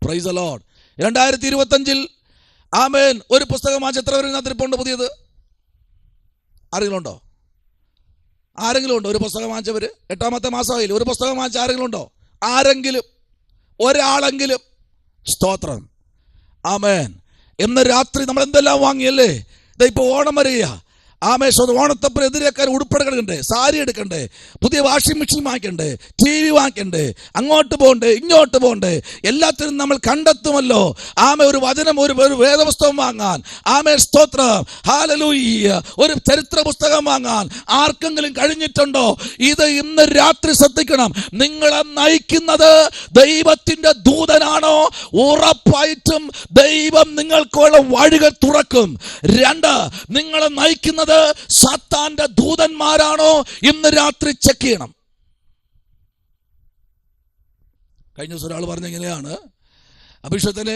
Praise the Lord. 2025 ആമേൻ ഒരു പുസ്തകം വാങ്ങിച്ച് എത്ര പേര് തിരിപ്പുണ്ട്? പുതിയത് ആരെങ്കിലും ഉണ്ടോ? ഒരു പുസ്തകം വാങ്ങിച്ചവര്? 8-ാമത്തെ മാസമായില്ല. ഒരു പുസ്തകം വാങ്ങിച്ച ആരെങ്കിലും ഉണ്ടോ? ഒരാളെങ്കിലും? സ്തോത്രം. ആമേൻ. ഇന്ന് രാത്രി നമ്മൾ എന്തെല്ലാം വാങ്ങിയല്ലേ? ഇപ്പൊ ഓണം വരിക. ഓണത്തപ്പന് എതിരേക്കാൻ ഉടുപ്പട കിടക്കണ്ടേ, സാരി എടുക്കണ്ടേ, പുതിയ വാഷിംഗ് മെഷീൻ വാങ്ങിക്കണ്ടേ, TV വാങ്ങിക്കണ്ടേ, അങ്ങോട്ട് പോകണ്ടേ, ഇങ്ങോട്ട് പോകണ്ടേ, എല്ലാത്തിനും നമ്മൾ കണ്ടെത്തുമല്ലോ. ഒരു വചനം, ഒരു വേദപുസ്തകം വാങ്ങാൻ. സ്തോത്രം. ഹല്ലേലൂയ. ഒരു ചരിത്ര പുസ്തകം വാങ്ങാൻ ആർക്കെങ്കിലും കഴിഞ്ഞിട്ടുണ്ടോ? ഇത് ഇന്ന് രാത്രി ശ്രദ്ധിക്കണം. നിങ്ങളെ നയിക്കുന്നത് ദൈവത്തിന്റെ ദൂതനാണോ? ഉറപ്പായിട്ടും ദൈവം നിങ്ങൾക്കുള്ള വഴികൾ തുറക്കും. 2, നിങ്ങളെ നയിക്കുന്നത് സാത്താന്റെ ദൂതന്മാരാണോ? ഇന്ന് രാത്രി ചെക്ക് ചെയ്യണം. കഴിഞ്ഞ ദിവസം ഒരാൾ പറഞ്ഞ എങ്ങനെയാണ്, അഭിഷേകത്തിന്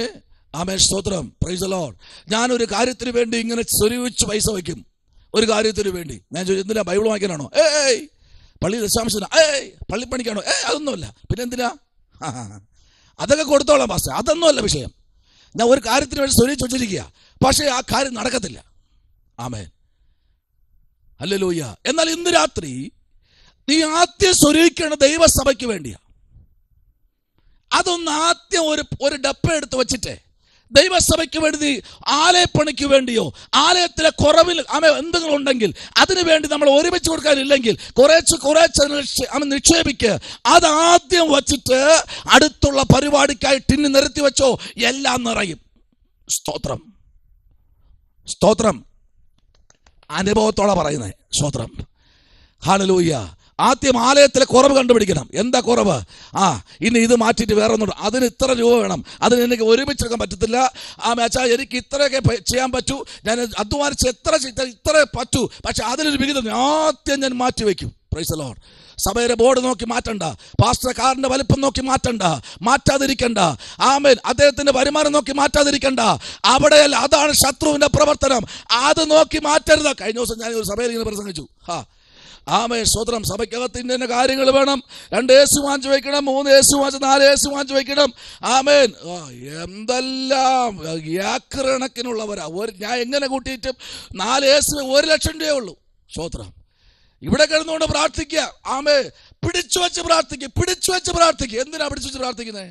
സ്തോത്രം, പ്രൈസ് ദി ലോർഡ്, ഞാനൊരു കാര്യത്തിന് വേണ്ടി ഇങ്ങനെ സ്വരൂപിച്ച് പൈസ വയ്ക്കും. ഒരു കാര്യത്തിന് വേണ്ടി. ഞാൻ ചോദിച്ചു, എന്തിനാ? ബൈബിൾ വായിക്കാനാണോ? പള്ളി ദശാംശന? പള്ളിപ്പണിക്കാണോ? അതൊന്നുമല്ല. പിന്നെ എന്തിനാ? അതൊക്കെ കൊടുത്തോളാം പാസ്റ്റർ, അതൊന്നുമല്ല വിഷയം. ഞാൻ ഒരു കാര്യത്തിന് വേണ്ടി സ്വരൂപിച്ച് വെച്ചിരിക്കുക, പക്ഷേ ആ കാര്യം നടക്കത്തില്ല. ആമേൻ. ഹല്ലേലൂയ. എന്നാൽ ഇന്ന് രാത്രി നീ ആദ്യം സ്വരൂപിക്കേണ്ട ദൈവസഭയ്ക്ക് വേണ്ടിയാ. അതൊന്ന് ആദ്യം ഒരു ഡപ്പ എടുത്ത് വെച്ചിട്ട് ദൈവസഭയ്ക്ക് വേണ്ടി, ആലയപ്പണിക്ക് വേണ്ടിയോ, ആലയത്തിലെ കുറവിൽ എന്തെങ്കിലും ഉണ്ടെങ്കിൽ അതിനു വേണ്ടി നമ്മൾ ഒരുമിച്ച് കൊടുക്കാനില്ലെങ്കിൽ കുറേശ്ശെ നിക്ഷേപിക്കുക. അതാദ്യം വച്ചിട്ട് അടുത്തുള്ള പരിപാടിക്കായി ടിന്ന് നിരത്തി വെച്ചോ, എല്ലാം നിറയും. സ്തോത്രം. അനുഭവത്തോടെ പറയുന്നത്. സ്തോത്രം. ഹല്ലേലൂയ. ആദ്യം ആലയത്തിലെ കുറവ് കണ്ടുപിടിക്കണം. എന്താ കുറവ്? ഇനി ഇത് മാറ്റിയിട്ട് വേറെ ഒന്നും, അതിന് ഇത്ര രൂപ വേണം, അതിന് എനിക്ക് ഒരുമിച്ചെടുക്കാൻ പറ്റത്തില്ല. എനിക്ക് ഇത്രയൊക്കെ ചെയ്യാൻ പറ്റൂ, ഞാൻ അധ്വാനിച്ച് ഇത്ര പറ്റൂ, പക്ഷെ അതിനൊരു വിഹിതം ആദ്യം ഞാൻ മാറ്റിവെക്കും. Praise the Lord. സഭയുടെ ബോർഡ് നോക്കി മാറ്റണ്ട, പാസ്റ്റർ കാറിന്റെ വലിപ്പം നോക്കി മാറ്റാതിരിക്കണ്ട. ആമേൻ. അദ്ദേഹത്തിന്റെ വരുമാനം നോക്കി മാറ്റാതിരിക്കണ്ട. അവിടെയല്ല, അതാണ് ശത്രുവിന്റെ പ്രവർത്തനം. അത് നോക്കി മാറ്റരുത്. കഴിഞ്ഞ ദിവസം ഞാൻ ഒരു സഭയിൽ ഇങ്ങനെ പ്രസംഗിച്ചു. സ്തോത്രം. സഭയ്ക്കകത്ത് ഇന്ന കാര്യങ്ങൾ വേണം. 2 യേശു വാങ്ങിച്ചു വയ്ക്കണം, 3 യേശു വാങ്ങിച്ച് 4 യേശു വാങ്ങിച്ചു വയ്ക്കണം. ആമേൻ. എന്തെല്ലാം ഏക്കർ കണക്കിനുള്ളവരാ. ഞാൻ എങ്ങനെ കൂട്ടിയിട്ടും 4 യേശു 1 ലക്ഷം രൂപയേ ഉള്ളൂ. സ്തോത്രം. ഇവിടെ കിടന്നുകൊണ്ട് പ്രാർത്ഥിക്കുക. പിടിച്ചു വെച്ച് പ്രാർത്ഥിക്കുക. എന്തിനാ പിടിച്ചു വെച്ച് പ്രാർത്ഥിക്കുന്നത്?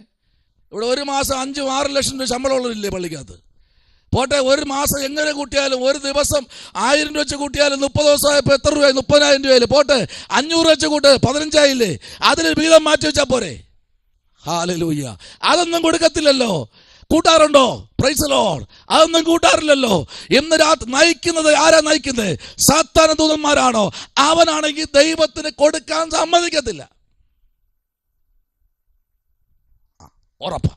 ഇവിടെ ഒരു മാസം 5-6 ലക്ഷം രൂപ ശമ്പളം ഉള്ളവരില്ലേ പള്ളിക്കകത്ത്? പോട്ടെ, ഒരു മാസം എങ്ങനെ കൂട്ടിയാലും, ഒരു ദിവസം 1000 രൂപ വെച്ച് കൂട്ടിയാലും 30 ദിവസമായപ്പോൾ എത്ര രൂപ? 30,000 രൂപയില്ലേ? പോട്ടെ, 500 വെച്ച് കൂട്ട്, 15,000 അതിന് വീതം മാറ്റി വെച്ചാൽ പോരെ? ഹല്ലേലൂയ. അതൊന്നും കൊടുക്കത്തില്ലല്ലോ. കൂട്ടാറുണ്ടോ? Praise the Lord. അതൊന്നും കൂട്ടാറില്ലല്ലോ. ഇന്ന് രാത്രി നയിക്കുന്നത് ആരാ? നയിക്കുന്നത് സാത്താന ദൂതന്മാരാണോ? അവനാണെങ്കിൽ ദൈവത്തിന് കൊടുക്കാൻ സമ്മതിക്കത്തില്ല. ഉറപ്പാ.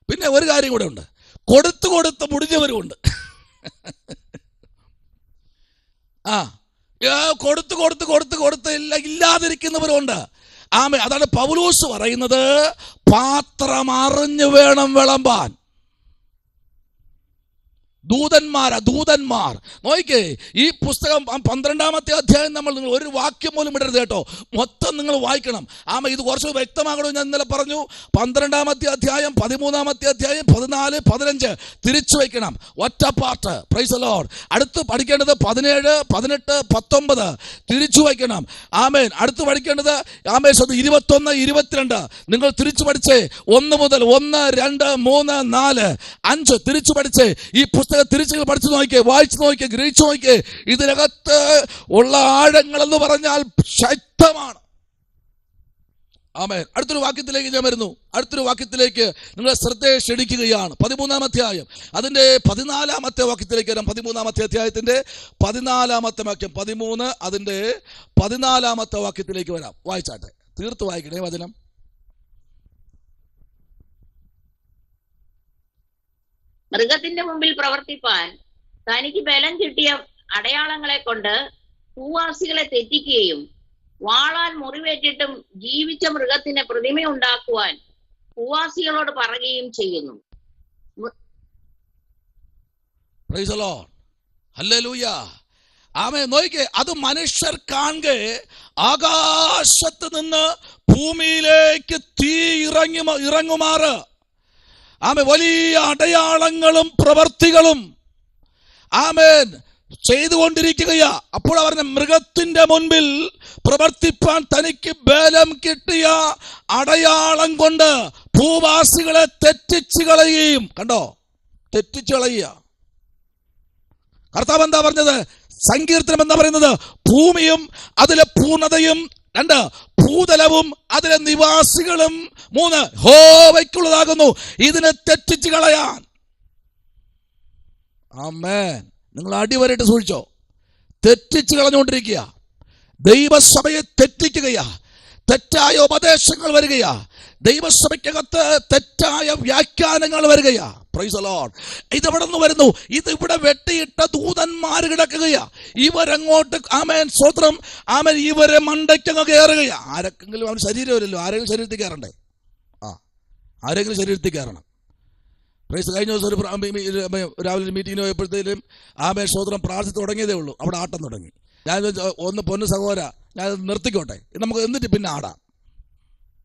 പിന്നെ ഒരു കാര്യം കൂടെ ഉണ്ട്, കൊടുത്ത് മുടിഞ്ഞവരുമുണ്ട്. കൊടുത്ത് ഇല്ലാതിരിക്കുന്നവരുണ്ട്. അതാണ് പൗലോസ് പറയുന്നത്, പാത്രം അറിഞ്ഞു വേണം വിളമ്പാൻ. ദൂതന്മാർ നോക്കിക്കേ. ഈ പുസ്തകം 12-ാമത്തെ അധ്യായം നിങ്ങൾ ഒരു വാക്യം പോലും ഇടരുത് കേട്ടോ, മൊത്തം നിങ്ങൾ വായിക്കണം. ഇത് കുറച്ച് വ്യക്തമാകണമെന്ന് ഞാൻ ഇന്നലെ പറഞ്ഞു. 12-ാമത്തെ അധ്യായം, 13-ാമത്തെ അധ്യായം, 14, 15 തിരിച്ചു വയ്ക്കണം, ഒറ്റ പാർട്ട്. Price the Lord. അടുത്ത് പഠിക്കേണ്ടത് 17, 18, 19 തിരിച്ചു വയ്ക്കണം. അടുത്ത് പഠിക്കേണ്ടത് 21, 22 നിങ്ങൾ തിരിച്ചു പഠിച്ചേ. 1 മുതൽ 1, 2, 3, 4, 5 തിരിച്ചു പഠിച്ചേ. ഈ പുസ്തകം തിരിച്ചു പഠിച്ചു നോക്കിയേ, വായിച്ചു നോക്കിയേ, ഗ്രഹിച്ചു നോക്കിയേ. ഇതിനകത്ത് ഉള്ള ആഴങ്ങൾ എന്ന് പറഞ്ഞാൽ ശക്തമാണ്. ആമേൻ. അടുത്തൊരു വാക്യത്തിലേക്ക് ഞാൻ വരുന്നു. അടുത്തൊരു വാക്യത്തിലേക്ക് നിങ്ങളെ ശ്രദ്ധയെ ക്ഷണിക്കുകയാണ്. 13-ാം അധ്യായം അതിന്റെ 14-ാമത്തെ വാക്യത്തിലേക്ക് വരാം. 13-ാമത്തെ അധ്യായത്തിന്റെ 14-ാമത്തെ വാക്യം, 13 അതിന്റെ 14-ാമത്തെ വാക്യത്തിലേക്ക് വരാം. വായിച്ചാട്ടെ, തീർത്ത് വായിക്കണേ വചനം. മൃഗത്തിന്റെ മുമ്പിൽ പ്രവർത്തിപ്പാൻ തനിക്ക് ബലം കിട്ടിയ അടയാളങ്ങളെ കൊണ്ട് ഭൂവാസികളെ തെറ്റിക്കുകയും വാളാൽ മുറിവേറ്റിട്ടും ജീവിച്ച മൃഗത്തിന് പ്രതിമയുണ്ടാക്കുവാൻ ഭൂവാസികളോട് പറയുകയും ചെയ്യുന്നു. പ്രൈസ് ദി ലോർഡ്, ഹല്ലേലൂയ, ആമേൻ. നോക്കിക്കേ, അത് മനുഷ്യർ കാണെ ആകാശത്ത് നിന്ന് ഭൂമിയിലേക്ക് തീ ഇറങ്ങുമാറ് ആമേൻ വലിയ അടയാളങ്ങളും പ്രവർത്തികളും ആമേൻ ചെയ്തുകൊണ്ടിരിക്കുകയാ. അപ്പോൾ പറഞ്ഞ മൃഗത്തിന്റെ മുൻപിൽ പ്രവർത്തിപ്പാൻ തനിക്ക് ബലം കിട്ടിയ അടയാളം കൊണ്ട് ഭൂവാസികളെ തെറ്റിച്ചു കളയുകയും. കണ്ടോ, തെറ്റിച്ചു കളയുക. കർത്താവ് എന്താ പറഞ്ഞത്? സങ്കീർത്തനം എന്താ പറയുന്നത്? ഭൂമിയും അതിലെ പൂർണ്ണതയും, 2 ഭൂതലവും അതിലെ നിവാസികളും, 3 യഹോവയ്ക്കുള്ളതാകുന്നു, ഇതിനെ തെറ്റിച്ചു കളയാൻ. ആമേൻ. നിങ്ങൾ അടിവരയിട്ട് സൂക്ഷിച്ചോ. തെറ്റിച്ചു കളഞ്ഞുകൊണ്ടിരിക്കുക, ദൈവസഭയെ തെറ്റിക്കുകയാ, തെറ്റായ ഉപദേശങ്ങൾ വരികയാ, ദൈവസഭയ്ക്കകത്ത് തെറ്റായ വ്യാഖ്യാനങ്ങൾ വരികയാ. Price the Lord. ഇതെവിടെ നിന്ന് വരുന്നു? ഇതിവിടെ വെട്ടിയിട്ട ദൂതന്മാർ കിടക്കുകയാ. ഇവരങ്ങോട്ട് ആമേൻ സ്തോത്രം, ആമേൻ, ഇവരെ മണ്ടയ്ക്കങ്ങ് കയറുകയാ. ആരെങ്കിലും അവൻ ശരീരം വരില്ലോ, ആരെങ്കിലും ശരീരത്തിൽ കയറണ്ടേ? ആരെങ്കിലും ശരീരത്തിൽ കയറണം. പ്രൈസ്. കഴിഞ്ഞ ദിവസം ഒരു രാവിലെ മീറ്റിങ്ങിന് പോയപ്പോഴത്തേലും ആമേൻ സ്തോത്രം പ്രാർത്ഥിച്ച് തുടങ്ങിയതേ ഉള്ളൂ, അവിടെ ആട്ടം തുടങ്ങി. ഞാൻ ഒന്ന് പൊന്നു സഹോദര, ഞാൻ നിർത്തിക്കോട്ടെ, നമുക്ക് എന്നിട്ട് പിന്നെ ആടാം.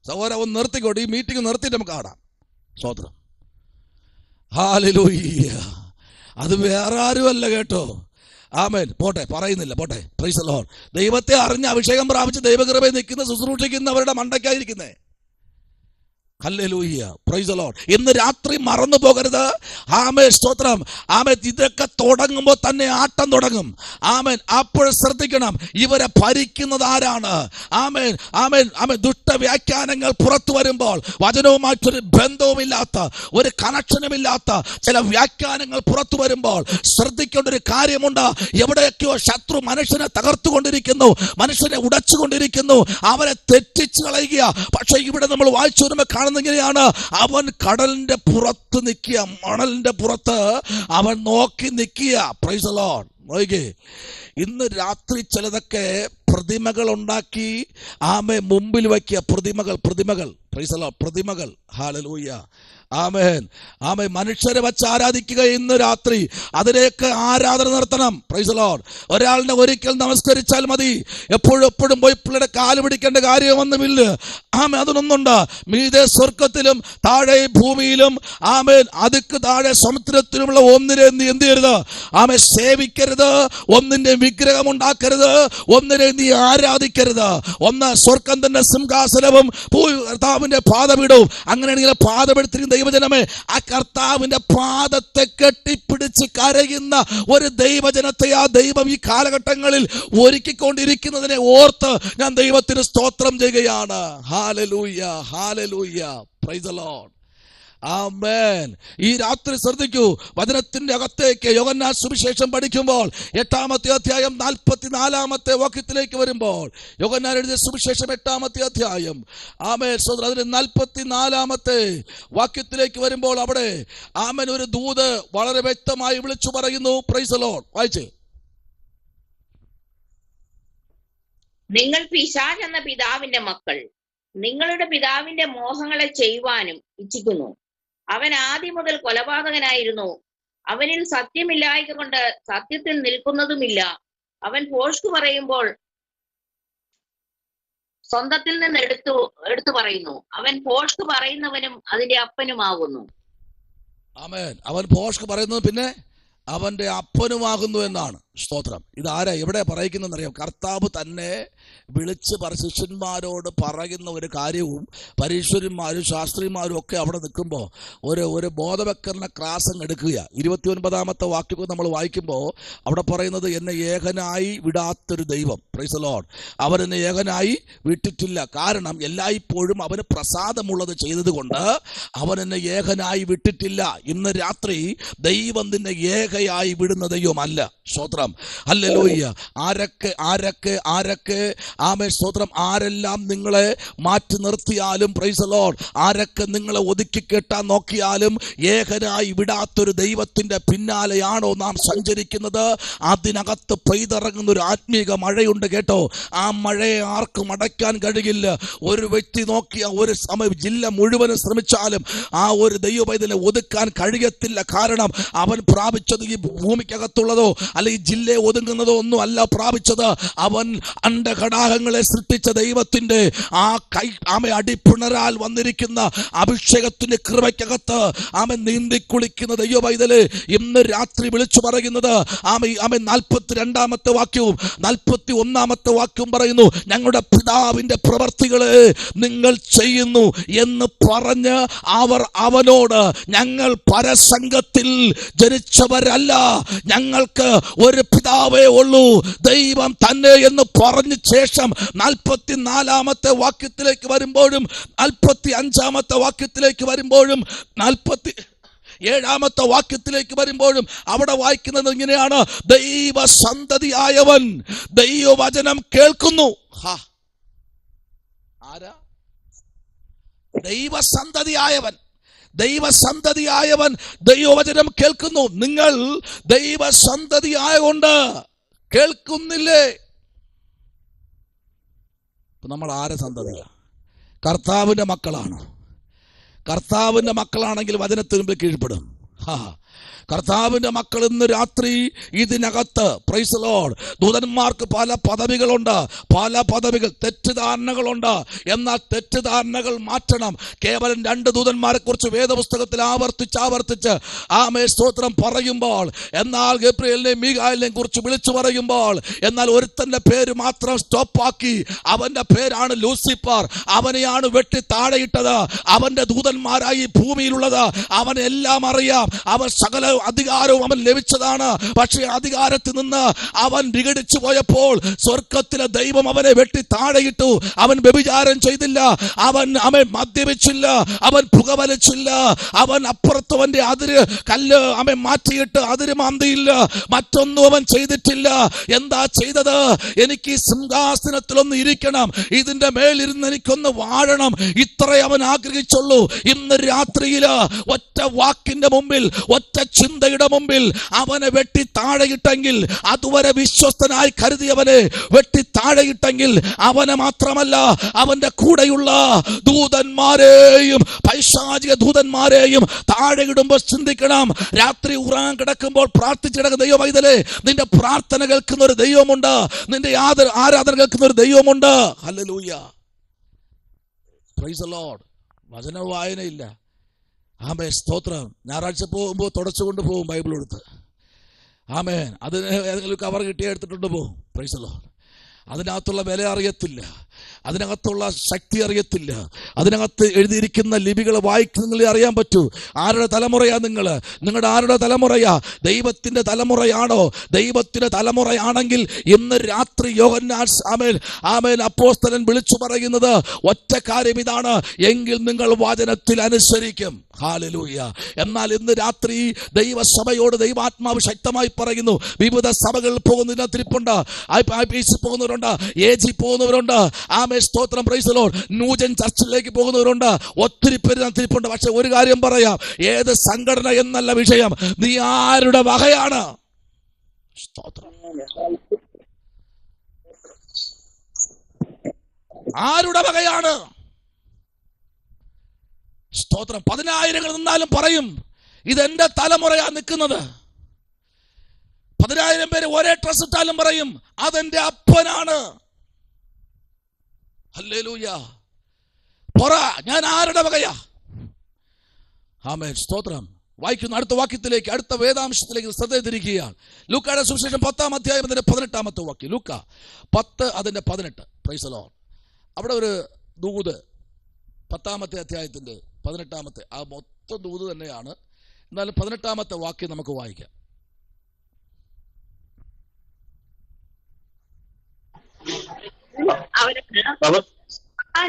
സഹോദര ഒന്ന് നിർത്തിക്കോട്ടെ, ഈ മീറ്റിംഗ് നിർത്തിയിട്ട് നമുക്ക് ആടാം. സ്തോത്രം, ഹല്ലേലൂയ. അത് വേറെ ആരുമല്ല കേട്ടോ. ആമേൻ. പോട്ടെ, പറയുന്നില്ല, പോട്ടെ. Praise the Lord. ദൈവത്തെ അറിഞ്ഞ് അഭിഷേകം പ്രാപിച്ച് ദൈവകൃപയിൽ നിൽക്കുന്ന ശുശ്രൂഷിക്കുന്നവരുടെ മണ്ടയ്ക്കായിരിക്കുന്നേ. ഹല്ലേലൂയ, പ്രൈസ് ദി ലോർഡ്. ഇന്ന് രാത്രി മറന്നു പോകരുത്. ആമേൻ സ്തോത്രം. ആമേൻ. ഇതൊക്കെ തുടങ്ങുമ്പോൾ തന്നെ ആട്ടം തുടങ്ങും. ആമേൻ. അപ്പോൾ ശ്രദ്ധിക്കണം, ഇവരെ ഭരിക്കുന്നത് ആരാണ്? ആമേൻ, ആമേൻ, ആമേൻ. ദുഷ്ടവ്യാഖ്യാനങ്ങൾ പുറത്തു വരുമ്പോൾ, വചനവുമായിട്ടൊരു ബന്ധവുമില്ലാത്ത, ഒരു കണക്ഷനുമില്ലാത്ത ചില വ്യാഖ്യാനങ്ങൾ പുറത്തു വരുമ്പോൾ ശ്രദ്ധിക്കേണ്ട ഒരു കാര്യമുണ്ട്. എവിടെയൊക്കെയോ ശത്രു മനുഷ്യനെ തകർത്തുകൊണ്ടിരിക്കുന്നു, മനുഷ്യനെ ഉടച്ചുകൊണ്ടിരിക്കുന്നു, അവരെ തെറ്റിച്ചു കളയുക. പക്ഷെ ഇവിടെ നമ്മൾ വായിച്ചു വരുമ്പോൾ കാണുന്നെങ്ങനെയാണ്? അവൻ കടലിന്റെ പുറത്ത് നിൽക്കുക, മണലിന്റെ പുറത്ത് അവൻ നോക്കി നിൽക്കുക. Price the Lord. നോക്കിക്കേ, ഇന്ന് രാത്രി ചിലതൊക്കെ പ്രതിമകൾ ഉണ്ടാക്കി ആമേ മുമ്പിൽ വയ്ക്കുക. പ്രതിമകൾ. Price the Lord. പ്രതിമകൾ. ഹല്ലേലൂയ, ആമേൻ, ആമേൻ. മനുഷ്യരെ വച്ച് ആരാധിക്കുക. ഇന്ന് രാത്രി അതിലേക്ക് ആരാധന നിർത്തണം. Price the Lord. ഒരാളിനെ ഒരിക്കൽ നമസ്കരിച്ചാൽ മതി, എപ്പോഴും പോയി പിള്ളേരുടെ കാല് പിടിക്കേണ്ട കാര്യമൊന്നുമില്ല. ആമേൻ. അതിനൊന്നുണ്ട്. മീതെ സ്വർഗത്തിലും താഴെ ഭൂമിയിലും, ആമേൻ, അതുക്ക് താഴെ സമുദ്രത്തിലുമുള്ള ഒന്നിനെ നീ എന്ത് ചെയ്യരുത്? ആമേൻ, സേവിക്കരുത്. ഒന്നിന്റെ വിഗ്രഹം ഉണ്ടാക്കരുത്. ഒന്നിനെ നീ ആരാധിക്കരുത്. ഒന്ന് സ്വർഗം തന്നെ സിംഹാസനവും കർത്താവിന്റെ പാദപീഠവും. അങ്ങനെയാണെങ്കിൽ പാദപീഠത്തിൽ ദൈവജനമേ, ആ കർത്താവിന്റെ പാദത്തെ കെട്ടിപ്പിടിച്ച് കരയുന്ന ഒരു ദൈവജനത്തെ ആ ദൈവം ഈ കാലഘട്ടങ്ങളിൽ ഒരുക്കിക്കൊണ്ടിരിക്കുന്നതിനെ ഓർത്ത് ഞാൻ ദൈവത്തിന് സ്തോത്രം ചെയ്യുകയാണ്. ഹല്ലേലൂയ, ഹല്ലേലൂയ, പ്രൈസ് ദി ലോർഡ്. ആമേൻ. ഈ രാത്രി ശ്രദ്ധിക്കൂ, വചനത്തിന്റെ അകത്തേക്ക് യോഹന്നാൻ സുവിശേഷം പഠിക്കുമ്പോൾ 8-ാമത്തെ അധ്യായം 44-ാമത്തെ വാക്യത്തിലേക്ക് വരുമ്പോൾ, യോഹന്നാൻ എഴുതിയ സുവിശേഷം 8-ാമത്തെ അധ്യായം, ആമേൻ സഹോദരൻ, അതിന്റെ 44-ാമത്തെ വാക്യത്തിലേക്ക് വരുമ്പോൾ അവിടെ ആമേൻ ഒരു ദൂത് വളരെ വ്യക്തമായി വിളിച്ചു പറയുന്നു. Price the Lord. വായിച്ചേ. നിങ്ങൾ പിശാച് എന്ന പിതാവിന്റെ മക്കൾ, നിങ്ങളുടെ പിതാവിന്റെ മോഹങ്ങളെ ചെയ്യുവാനും ഇച്ഛിക്കുന്നു. അവൻ ആദ്യം മുതൽ കൊലപാതകനായിരുന്നു. അവനിൽ സത്യമില്ലായ്ക കൊണ്ട് സത്യത്തിൽ നിൽക്കുന്നതുമില്ല. അവൻ ഭോഷ്ക് പറയുമ്പോൾ സ്വന്തത്തിൽ നിന്ന് എടുത്തു പറയുന്നു. അവൻ ഭോഷ്ക് പറയുന്നവനും അതിന്റെ അപ്പനുമാകുന്നു. ആമേൻ. അവൻ ഭോഷ്ക് പറയുന്നത് പിന്നെ അവന്റെ അപ്പനുമാകുന്നു എന്നാണ്. സ്തോത്രം. ഇതാരാ എവിടെ പറയിക്കുന്നറിയാം? കർത്താവ് തന്നെ വിളിച്ച് ശിഷ്യന്മാരോട് പറയുന്ന ഒരു കാര്യവും പരീശ്വരന്മാരും ശാസ്ത്രിമാരും ഒക്കെ അവിടെ നിൽക്കുമ്പോൾ ഒരു ബോധവൽക്കരണ ക്ലാസ് അങ്ങ് എടുക്കുക. 29-ാമത്തെ വാക്യം നമ്മൾ വായിക്കുമ്പോൾ അവിടെ പറയുന്നത്, എന്നെ ഏകനായി വിടാത്തൊരു ദൈവം, പ്രൈസ് ദി ലോർഡ്, അവൻ എന്നെ ഏകനായി വിട്ടിട്ടില്ല. കാരണം എല്ലായ്പ്പോഴും അവന് പ്രസാദമുള്ളത് ചെയ്തതുകൊണ്ട് അവൻ എന്നെ ഏകനായി വിട്ടിട്ടില്ല. ഇന്ന് രാത്രി ദൈവം നിന്നെ ഏകയായി വിടുന്ന ദൈവമല്ല. സ്തോത്രം, ഹല്ലേലൂയ. ആരൊക്കെ ആമേൻ സ്തോത്രം, ആരെല്ലാം നിങ്ങളെ മാറ്റി നിർത്തിയാലും, പ്രൈസ് ദി ലോർഡ്, ആരൊക്കെ നിങ്ങളെ ഒതുക്കി കെട്ടാൻ നോക്കിയാലും ഏകനായി വിടാത്തൊരു ദൈവത്തിന്റെ പിന്നാലെയാണോ നാം സഞ്ചരിക്കുന്നത്? അതിനകത്ത് പെയ്തിറങ്ങുന്ന ഒരു ആത്മീക മഴയുണ്ട് കേട്ടോ. ആ മഴയെ ആർക്കും അടയ്ക്കാൻ കഴിയില്ല. ഒരു വ്യക്തി നോക്കിയ ഒരു സമയം ജില്ല മുഴുവനും ശ്രമിച്ചാലും ആ ഒരു ദൈവപൈതലിനെ ഒതുക്കാൻ കഴിയത്തില്ല. കാരണം അവൻ പ്രാപിച്ചത് ഈ ഭൂമിക്കകത്തുള്ളതോ അല്ലെങ്കിൽ ജില്ലയെ ഒതുങ്ങുന്നതോ ഒന്നും അല്ല പ്രാപിച്ചത്. അവൻ അണ്ഡഘടാകങ്ങളെ സൃഷ്ടിച്ച ദൈവത്തിന്റെ ആ അടിപ്പിണരാൽ വന്നിരിക്കുന്ന അഭിഷേകത്തിന്റെ കൃപയ്ക്കകത്ത് അവൻ നീന്തിക്കുളിക്കുന്ന ദൈവപൈതല് ഇന്ന് രാത്രി വിളിച്ചു പറയുന്നത്, അവൻ 42-ാമത്തെ വാക്യവും 41-ാമത്തെ വാക്യവും പറയുന്നു, ഞങ്ങളുടെ പിതാവിന്റെ പ്രവർത്തികളെ നിങ്ങൾ ചെയ്യുന്നു എന്ന് പറഞ്ഞ് അവർ അവനോട്, ഞങ്ങൾ പരസംഗത്തിൽ ജനിച്ചവരല്ല, ഞങ്ങൾക്ക് ഒരു പിതാവേ ഉള്ളൂ, ദൈവം തന്നെ എന്ന് പറഞ്ഞ ശേഷം 44-ാമത്തെ വാക്യത്തിലേക്ക് വരുമ്പോഴും 45-ാമത്തെ വാക്യത്തിലേക്ക് വരുമ്പോഴും 47-ാമത്തെ വാക്യത്തിലേക്ക് വരുമ്പോഴും അവിടെ വായിക്കുന്നത് ഇങ്ങനെയാണ്, ദൈവസന്തതിയായവൻ ദൈവവചനം കേൾക്കുന്നു. ആരാ? ദൈവസന്തതിയായവൻ ദൈവവചനം കേൾക്കുന്നു. നിങ്ങൾ ദൈവസന്തതിയായകൊണ്ട് കേൾക്കുന്നില്ലേ? നമ്മൾ ആരെ സന്തതിയാ? കർത്താവിന്റെ മക്കളാണ്. കർത്താവിന്റെ മക്കളാണെങ്കിൽ വചനത്തിന് മുമ്പിൽ കീഴ്പ്പെടും. കർത്താവിന്റെ മക്കൾ ഇന്ന് രാത്രി ഇതിനകത്ത്, പ്രൈസ് ദി ലോർഡ്, ദൂതന്മാർക്ക് പല പദവികൾ തെറ്റിദ്ധാരണകളുണ്ട്. എന്നാൽ തെറ്റിദ്ധാരണകൾ മാറ്റണം. കേവലം 2 ദൂതന്മാരെ കുറിച്ച് വേദപുസ്തകത്തിൽ ആവർത്തിച്ച് സ്തോത്രം പറയുമ്പോൾ, എന്നാൽ ഗബ്രിയേലിനെയും മീഖായേലിനെയും കുറിച്ച് വിളിച്ചു പറയുമ്പോൾ, എന്നാൽ ഒരുത്തന്റെ പേര് മാത്രം സ്റ്റോപ്പാക്കി. അവന്റെ പേരാണ് ലൂസിഫർ. അവനെയാണ് വെട്ടി താഴെയിട്ടത്. അവന്റെ ദൂതന്മാരായി ഭൂമിയിലുള്ളത്. അവനെല്ലാം അറിയാം. അവൻ സകല അധികാരവും അവൻ ലഭിച്ചതാണ്. പക്ഷേ അധികാരത്തിൽ നിന്ന് അവൻ വിഘടിച്ചു പോയപ്പോൾ സ്വർഗത്തിലെ ദൈവം അവനെ വെട്ടി താഴെയിട്ടു. അവൻ വ്യഭിചാരം ചെയ്തില്ല, അവൻ മദ്യപിച്ചില്ല, അവൻ പുകവലിച്ചില്ല, അവൻ അപ്പുറത്തവന്റെ അതിര് കല്ല് അവൻ മാറ്റിയിട്ട് അതിര് മാന്തിയില്ല, മറ്റൊന്നും അവൻ ചെയ്തിട്ടില്ല. എന്താ ചെയ്തത്? എനിക്ക് ഈ സിംഹാസനത്തിലൊന്ന് ഇരിക്കണം, ഇതിന്റെ മേലിരുന്ന് എനിക്കൊന്ന് വാഴണം, ഇത്രേ അവൻ ആഗ്രഹിച്ചുള്ളൂ. ഇന്ന് രാത്രിയില് ഒറ്റ വാക്കിന്റെ മുമ്പിൽ, ഒറ്റ ചിന്തയുടെ മുമ്പിൽ അവനെ വെട്ടി താഴെയിട്ടെങ്കിൽ, അതുവരെ വിശ്വസ്തനായി കരുതിയവനെ വെട്ടി താഴെയിട്ടെങ്കിൽ, അവനെ മാത്രമല്ല അവന്റെ കൂടെയുള്ള ദൂതന്മാരെയും പൈശാചിക ദൂതന്മാരെയും താഴെയിടുമ്പോൾ ചിന്തിക്കണം. രാത്രി ഉറങ്ങാൻ കിടക്കുമ്പോൾ പ്രാർത്ഥിച്ചു കിടക്കുന്ന ദൈവപൈതലേ, നിന്റെ പ്രാർത്ഥന കേൾക്കുന്ന ഒരു ദൈവമുണ്ട്, നിന്റെ ആരാധന കേൾക്കുന്ന ഒരു ദൈവമുണ്ട്. Hallelujah, praise the Lord. വചന വായനയില്ല. ആമേൻ, സ്തോത്രം. ഞായറാഴ്ച പോകുമ്പോൾ തുടച്ചുകൊണ്ട് പോകും ബൈബിൾ എടുത്ത്. ആമേൻ. അതിന് ഏതെങ്കിലും കവർ കിട്ടിയ എടുത്തിട്ടുണ്ട് പോകും. Price the Lord. അതിനകത്തുള്ള വില അറിയത്തില്ല, അതിനകത്തുള്ള ശക്തി അറിയത്തില്ല, അതിനകത്ത് എഴുതിയിരിക്കുന്ന ലിപികൾ വായിക്കുന്നതിൽ അറിയാൻ പറ്റൂ. ആരുടെ തലമുറയാ നിങ്ങൾ? നിങ്ങളുടെ ആരുടെ തലമുറയാ? ദൈവത്തിന്റെ തലമുറയാണോ? ദൈവത്തിന്റെ തലമുറയാണെങ്കിൽ ഇന്ന് രാത്രി യോഹന്നാൻ അപ്പോസ്തലൻ വിളിച്ചു പറയുന്നത് ഒറ്റ കാര്യം ഇതാണ്, എങ്കിൽ നിങ്ങൾ വചനത്തിൽ അനുസരിക്കും. ഹല്ലേലൂയ. എന്നാൽ ഇന്ന് രാത്രി ദൈവസഭയോട് ദൈവാത്മാവ് ശക്തമായി പറയുന്നു. വിവിധ സഭകളിൽ പോകുന്നതിനകത്തിരിപ്പുണ്ട്, പോകുന്നവരുണ്ട്, AG പോകുന്നവരുണ്ട്, സ്തോത്രം, പ്രൈസ് ദി ലോർഡ്, ന്യൂജൻ ചർച്ചിലേക്ക് പോകുന്നവരുണ്ട്, ഒത്തിരി പേര് തിരിപ്പുണ്ട്. പക്ഷെ ഒരു കാര്യം പറയാം, ഏത് സംഘടന എന്നല്ല വിഷയം, നീ ആരുടെ വകയാണ്? സ്തോത്രം. ആരുടെ വകയാണ്? സ്തോത്രം. 10,000 നിന്നാലും പറയും, ഇതെന്റെ തലമുറയാ നിൽക്കുന്നത്. 10,000 പേര് ഒരേ ഡ്രസ് ഇട്ടാലും പറയും, അതെന്റെ അപ്പനാണ്. ഹല്ലേലൂയ. ഞാൻ ആരുടെ വകയാ? ആമേൻ, സ്തോത്രം. വായിക്കുന്നു. അടുത്ത വാക്യത്തിലേക്ക്, അടുത്ത വേദാംശത്തിലേക്ക് ശ്രദ്ധ തിരിക്കുകയാണ്. ലൂക്കായുടെ സുവിശേഷം 10-ാം അധ്യായം അതിന്റെ 18-ാമത്തെ വാക്യം. ലൂക്ക 10 അതിന്റെ 18. Price the Lord. അവിടെ ഒരു ദൂത് 10-ാമത്തെ അധ്യായത്തിന്റെ 18-ാമത്തെ ആ മൊത്തം ദൂത് തന്നെയാണ്. എന്നാലും 18-ാമത്തെ വാക്യം നമുക്ക് വായിക്കാം.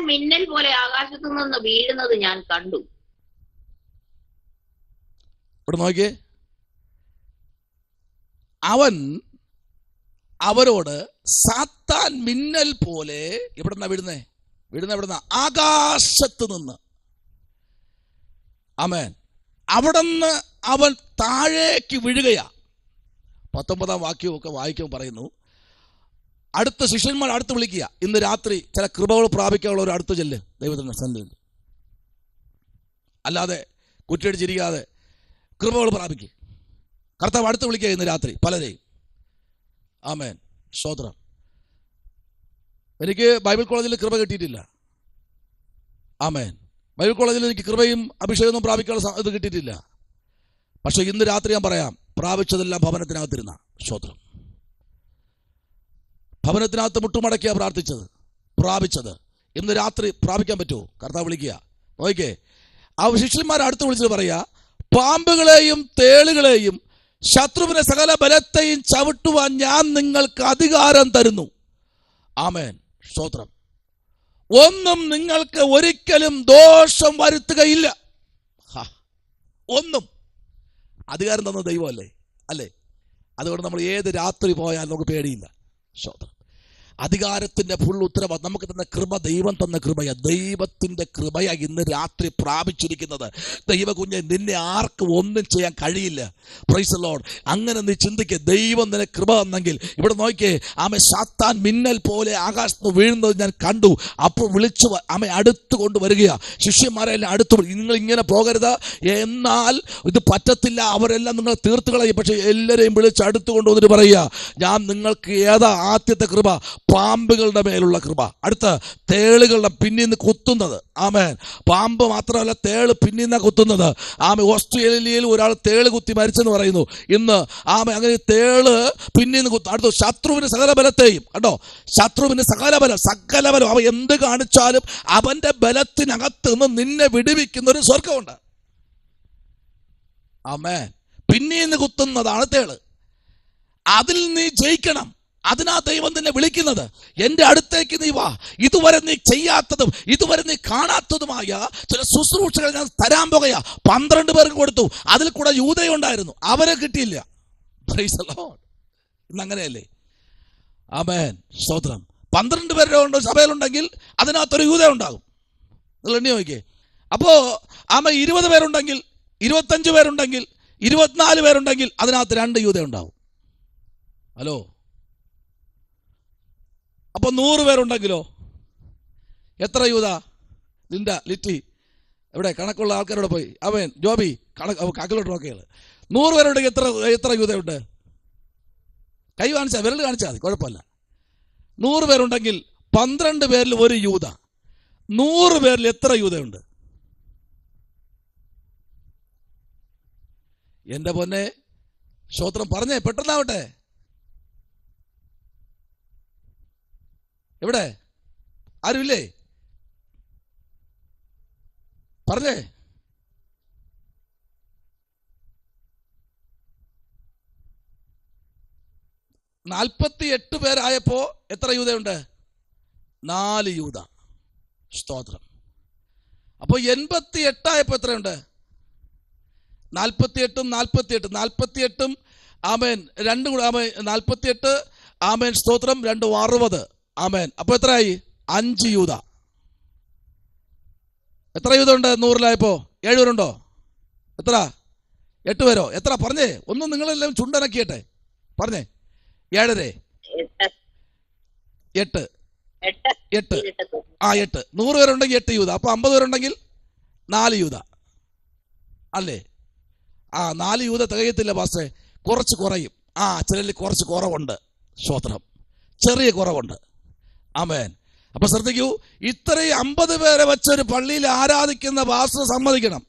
മിന്നൽ പോലെ ആകാശത്തു നിന്ന് വീഴുന്നത് ഞാൻ കണ്ടു. ഇവിടെ നോക്കിയേ, അവൻ അവരോട് സാത്താൻ മിന്നൽ പോലെ എവിടുന്ന എവിടുന്ന ആകാശത്ത് നിന്ന്. ആമേൻ. അവിടുന്ന് അവൻ താഴേക്ക് വീഴുകയാ. 19-ാം വാക്യമൊക്കെ വായിക്കുമ്പോൾ പറയുന്നു, അടുത്ത ശിഷ്യന്മാർ അടുത്ത് വിളിക്കുക, ഇന്ന് രാത്രി ചില കൃപകൾ പ്രാപിക്കാനുള്ള ഒരു അടുത്ത് ചെല്ല് ദൈവത്തിന്റെ സന്നിധിയിൽ. അല്ലാതെ കുറ്റിയടിച്ചിരിക്കാതെ കൃപകൾ പ്രാപിക്കുക. കർത്താവ് അടുത്ത് വിളിക്കുക ഇന്ന് രാത്രി പലരെയും. ആമേൻ. സ്തോത്രം. എനിക്ക് ബൈബിൾ കോളേജിൽ കൃപ കിട്ടിയിട്ടില്ല. ആമേൻ. ബൈബിൾ കോളേജിൽ എനിക്ക് കൃപയും അഭിഷേകവും പ്രാപിക്കാനുള്ള ഇത് കിട്ടിയിട്ടില്ല. പക്ഷെ ഇന്ന് രാത്രി ഞാൻ പറയാം, പ്രാപിച്ചതെല്ലാം ഭവനത്തിനകത്തിരുന്ന. സ്തോത്രം. ഭവനത്തിനകത്ത് മുട്ടുമടക്കിയാ പ്രാർത്ഥിച്ചത്, പ്രാപിച്ചത്. ഇന്ന് രാത്രി പ്രാപിക്കാൻ പറ്റുമോ? കർത്താവ് വിളിക്കുക. നോക്കിക്കേ, ആ ശിഷ്യന്മാരെ അടുത്ത് വിളിച്ചിട്ട് പറയാ, പാമ്പുകളെയും തേളുകളെയും ശത്രുവിനെ സകല ബലത്തെയും ചവിട്ടുവാൻ ഞാൻ നിങ്ങൾക്ക് അധികാരം തരുന്നു. ആമേൻ. സ്തോത്രം. ഒന്നും നിങ്ങൾക്ക് ഒരിക്കലും ദോഷം വരുത്തുകയില്ല. ഒന്നും. അധികാരം തന്ന ദൈവമല്ലേ? അല്ലേ? അതുകൊണ്ട് നമ്മൾ ഏത് രാത്രി പോയാലും നമുക്ക് പേടിയില്ല. സ്തോത്രം. അധികാരത്തിന്റെ ഫുൾ ഉത്തരവാദിത്വം നമുക്ക് തന്ന കൃപ, ദൈവം തന്ന കൃപയാ. ദൈവത്തിന്റെ കൃപയാ ഇന്ന് രാത്രി പ്രാപിച്ചിരിക്കുന്നത്. ദൈവ കുഞ്ഞെ, നിന്നെ ആർക്കും ഒന്നും ചെയ്യാൻ കഴിയില്ല. Price the Lord. അങ്ങനെ നീ ചിന്തിക്കുക, ദൈവം നിനക്ക് കൃപ തന്നെങ്കിൽ. ഇവിടെ നോക്കിയേ, ആമേ, സാത്താൻ മിന്നൽ പോലെ ആകാശത്ത് വീഴുന്നത് ഞാൻ കണ്ടു. അപ്പോൾ വിളിച്ചു ആമേ അടുത്ത് കൊണ്ടുവരികയാ. ശിഷ്യന്മാരെ എല്ലാം അടുത്ത്, നിങ്ങൾ ഇങ്ങനെ പോകരുത്, എന്നാൽ ഇത് പറ്റത്തില്ല, അവരെല്ലാം നിങ്ങൾ തീർത്ത് കളയും. പക്ഷെ എല്ലാവരെയും വിളിച്ച് അടുത്ത് കൊണ്ടുവന്നിട്ട് പറയുക, ഞാൻ നിങ്ങൾക്ക് ഏതാ ആദ്യത്തെ കൃപ? പാമ്പുകളുടെ മേലുള്ള കൃപ. അടുത്ത തേളുകളുടെ പിന്നീന്ന് കുത്തുന്നത്. ആമേൻ. പാമ്പ് മാത്രമല്ല, തേള് പിന്നീന്ന കുത്തുന്നത്. ആമേ, ഓസ്ട്രേലിയയിൽ ഒരാൾ തേള് കുത്തി മരിച്ചെന്ന് പറയുന്നു ഇന്ന്. ആമേ, അങ്ങനെ തേള് പിന്നീന്ന് കുത്തും. അടുത്ത ശത്രുവിന് സകല ബലത്തെയും. കണ്ടോ, ശത്രുവിന് സകല ബലം. അവൻ എന്ത് കാണിച്ചാലും അവന്റെ ബലത്തിനകത്ത് നിന്ന് നിന്നെ വിടുവിക്കുന്ന ഒരു സ്വർഗമുണ്ട്. ആമേൻ. പിന്നീന്ന് കുത്തുന്നതാണ് തേള്. അതിൽ നീ ജയിക്കണം. അതിനാ ദൈവം നിന്നെ വിളിക്കുന്നത്. എന്റെ അടുത്തേക്ക് നീ വാ. ഇതുവരെ നീ ചെയ്യാത്തതും ഇതുവരെ നീ കാണാത്തതുമായ ചില ശുശ്രൂഷകൾ ഞാൻ തരാൻ പോകുകയാ. 12 പേർക്ക് കൊടുത്തു. അതിൽ കൂടെ യൂദയുണ്ടായിരുന്നു, അവരെ കിട്ടിയില്ല. Price the Lord. ഇന്ന് അങ്ങനെയല്ലേ? ആമേൻ. സ്തോത്രം. 12 പേരുടെ സഭയിലുണ്ടെങ്കിൽ അതിനകത്തൊരു യൂദ ഉണ്ടാകും. നിങ്ങൾ എണ്ണി നോക്കിയേ. അപ്പോ 20 പേരുണ്ടെങ്കിൽ, 25 പേരുണ്ടെങ്കിൽ, 24 പേരുണ്ടെങ്കിൽ അതിനകത്ത് 2 യൂദ ഉണ്ടാവും. ഹലോ. അപ്പൊ 100 പേരുണ്ടെങ്കിലോ എത്ര യൂദ? ലിൻഡ, ലിറ്റി, എവിടെ കണക്കുള്ള ആൾക്കാരോട് പോയി. അവൻ ജോബി കാക്കലോട്ട് നോക്കിയാൽ 100 പേരുണ്ടെങ്കിൽ എത്ര യൂദയുണ്ട്? കൈ കാണിച്ചാൽ, വിരൽ കാണിച്ചാൽ മതി, കുഴപ്പമില്ല. 100 പേരുണ്ടെങ്കിൽ 12 പേരിൽ ഒരു യൂദ. 100 പേരിൽ എത്ര യൂദയുണ്ട്? എന്റെ പൊന്നെ, സ്തോത്രം. പറഞ്ഞേ, പെട്ടെന്നാവട്ടെ. എവിടെ? ആരുമില്ലേ? പറഞ്ഞേ. 48 പേരായപ്പോ എത്ര യൂദയുണ്ട്? 4 യൂദ. സ്തോത്രം. അപ്പൊ 88 ആയപ്പോ എത്രയുണ്ട്? 48 ആമേൻ. 2 കൂടെ ആമേൻ. 48 ആമേൻ. സ്തോത്രം. 2 60. ആമേൻ. അപ്പൊ എത്രയായി? 5 യൂദ. എത്ര യൂദ ഉണ്ട് 100-ലായപ്പോ? 7 പേരുണ്ടോ? എത്ര? 8 പേരോ? എത്ര? പറഞ്ഞേ. ഒന്നും നിങ്ങളെല്ലാം ചുണ്ടനക്കിയട്ടെ. പറഞ്ഞേ. 7. 8. 8. 100 പേരുണ്ടെങ്കിൽ 8 യൂദ. അപ്പൊ 50 പേരുണ്ടെങ്കിൽ 4 യൂദ അല്ലേ? 4 യൂദ തികയത്തില്ല പാസ്റ്റേ. കുറച്ച് കുറയും. ചിലരിൽ കുറച്ച് കുറവുണ്ട്. സ്തോത്രം. ചെറിയ കുറവുണ്ട്. ആമേൻ. അപ്പൊ ശ്രദ്ധിക്കൂ, ഇത്രയും 50 പേരെ വെച്ചൊരു പള്ളിയിൽ ആരാധിക്കുന്ന പാസ്റ്റർ സമ്മതിക്കണം.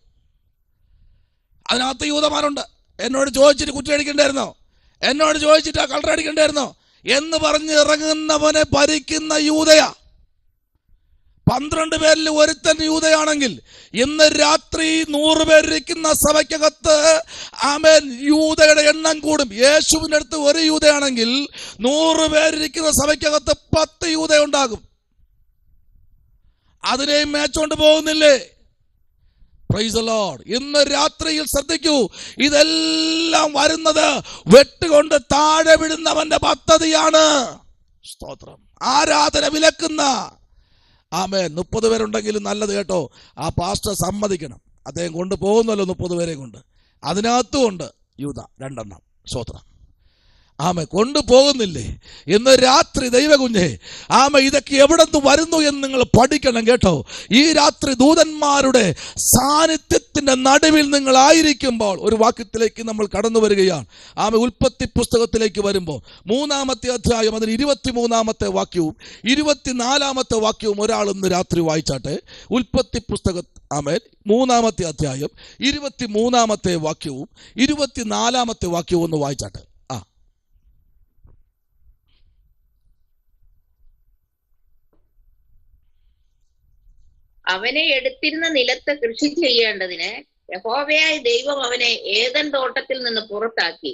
അതിനകത്ത് യൂതന്മാരുണ്ട്. എന്നോട് ചോദിച്ചിട്ട് കുറ്റിയടിക്കണ്ടായിരുന്നോ, എന്നോട് ചോദിച്ചിട്ട് ആ കളർ അടിക്കണ്ടായിരുന്നോ എന്ന് പറഞ്ഞ് ഇറങ്ങുന്നവനെ ഭരിക്കുന്ന യൂതയാ. 12 പേരിൽ ഒരുത്തൻ യൂതയാണെങ്കിൽ ഇന്ന് രാത്രി 100 പേരിരിക്കുന്ന സഭയ്ക്കകത്ത് ആമേൻ യൂതയുടെ എണ്ണം കൂടും. യേശുവിന്റെ അടുത്ത് ഒരു യൂതയാണെങ്കിൽ 100 പേരിരിക്കുന്ന സഭയ്ക്കകത്ത് 10 യൂത ഉണ്ടാകും. അതിനെയും മേച്ചോണ്ട് പോകുന്നില്ലേ? Price the Lord. ഇന്ന് രാത്രിയിൽ ശ്രദ്ധിക്കൂ, ഇതെല്ലാം വരുന്നത് വെട്ടുകൊണ്ട് താഴെ വിടുന്നവന്റെ പദ്ധതിയാണ്. സ്തോത്രം. ആരാധന വിലക്കുന്ന ആമേൻ 30 പേരുണ്ടെങ്കിലും നല്ലത് കേട്ടോ. ആ പാസ്റ്റർ സമ്മതിക്കണം, അദ്ദേഹം കൊണ്ടുപോകുന്നല്ലോ 30 പേരെ കൊണ്ട്. അതിനകത്തും ഉണ്ട് യൂത 2 എണ്ണം. സ്തോത്രം. ആമ കൊണ്ടുപോകുന്നില്ലേ? ഇന്ന് രാത്രി ദൈവകുഞ്ഞെ ആമ ഇതൊക്കെ എവിടെ നിന്ന് വരുന്നു എന്ന് നിങ്ങൾ പഠിക്കണം കേട്ടോ. ഈ രാത്രി ദൂതന്മാരുടെ സാന്നിധ്യത്തിന്റെ നടുവിൽ നിങ്ങൾ ആയിരിക്കുമ്പോൾ ഒരു വാക്യത്തിലേക്ക് നമ്മൾ കടന്നു വരികയാണ്. ആമ ഉൽപ്പത്തി പുസ്തകത്തിലേക്ക് വരുമ്പോൾ 3-ാമത്തെ അധ്യായം അതിന് 23-ാമത്തെ വാക്യവും 24-ാമത്തെ വാക്യവും ഒരാൾ ഇന്ന് രാത്രി വായിച്ചാട്ടെ. ഉൽപ്പത്തി പുസ്തക ആമേൻ 3-ാമത്തെ അധ്യായം 23-ാമത്തെ വാക്യവും 24-ാമത്തെ വാക്യവും ഒന്ന് വായിച്ചാട്ടെ. അവനെ എടുത്തിരുന്ന നിലത്ത് കൃഷി ചെയ്യേണ്ടതിന് യഹോവയായ ദൈവം അവനെ ഏദൻ തോട്ടത്തിൽ നിന്ന് പുറത്താക്കി.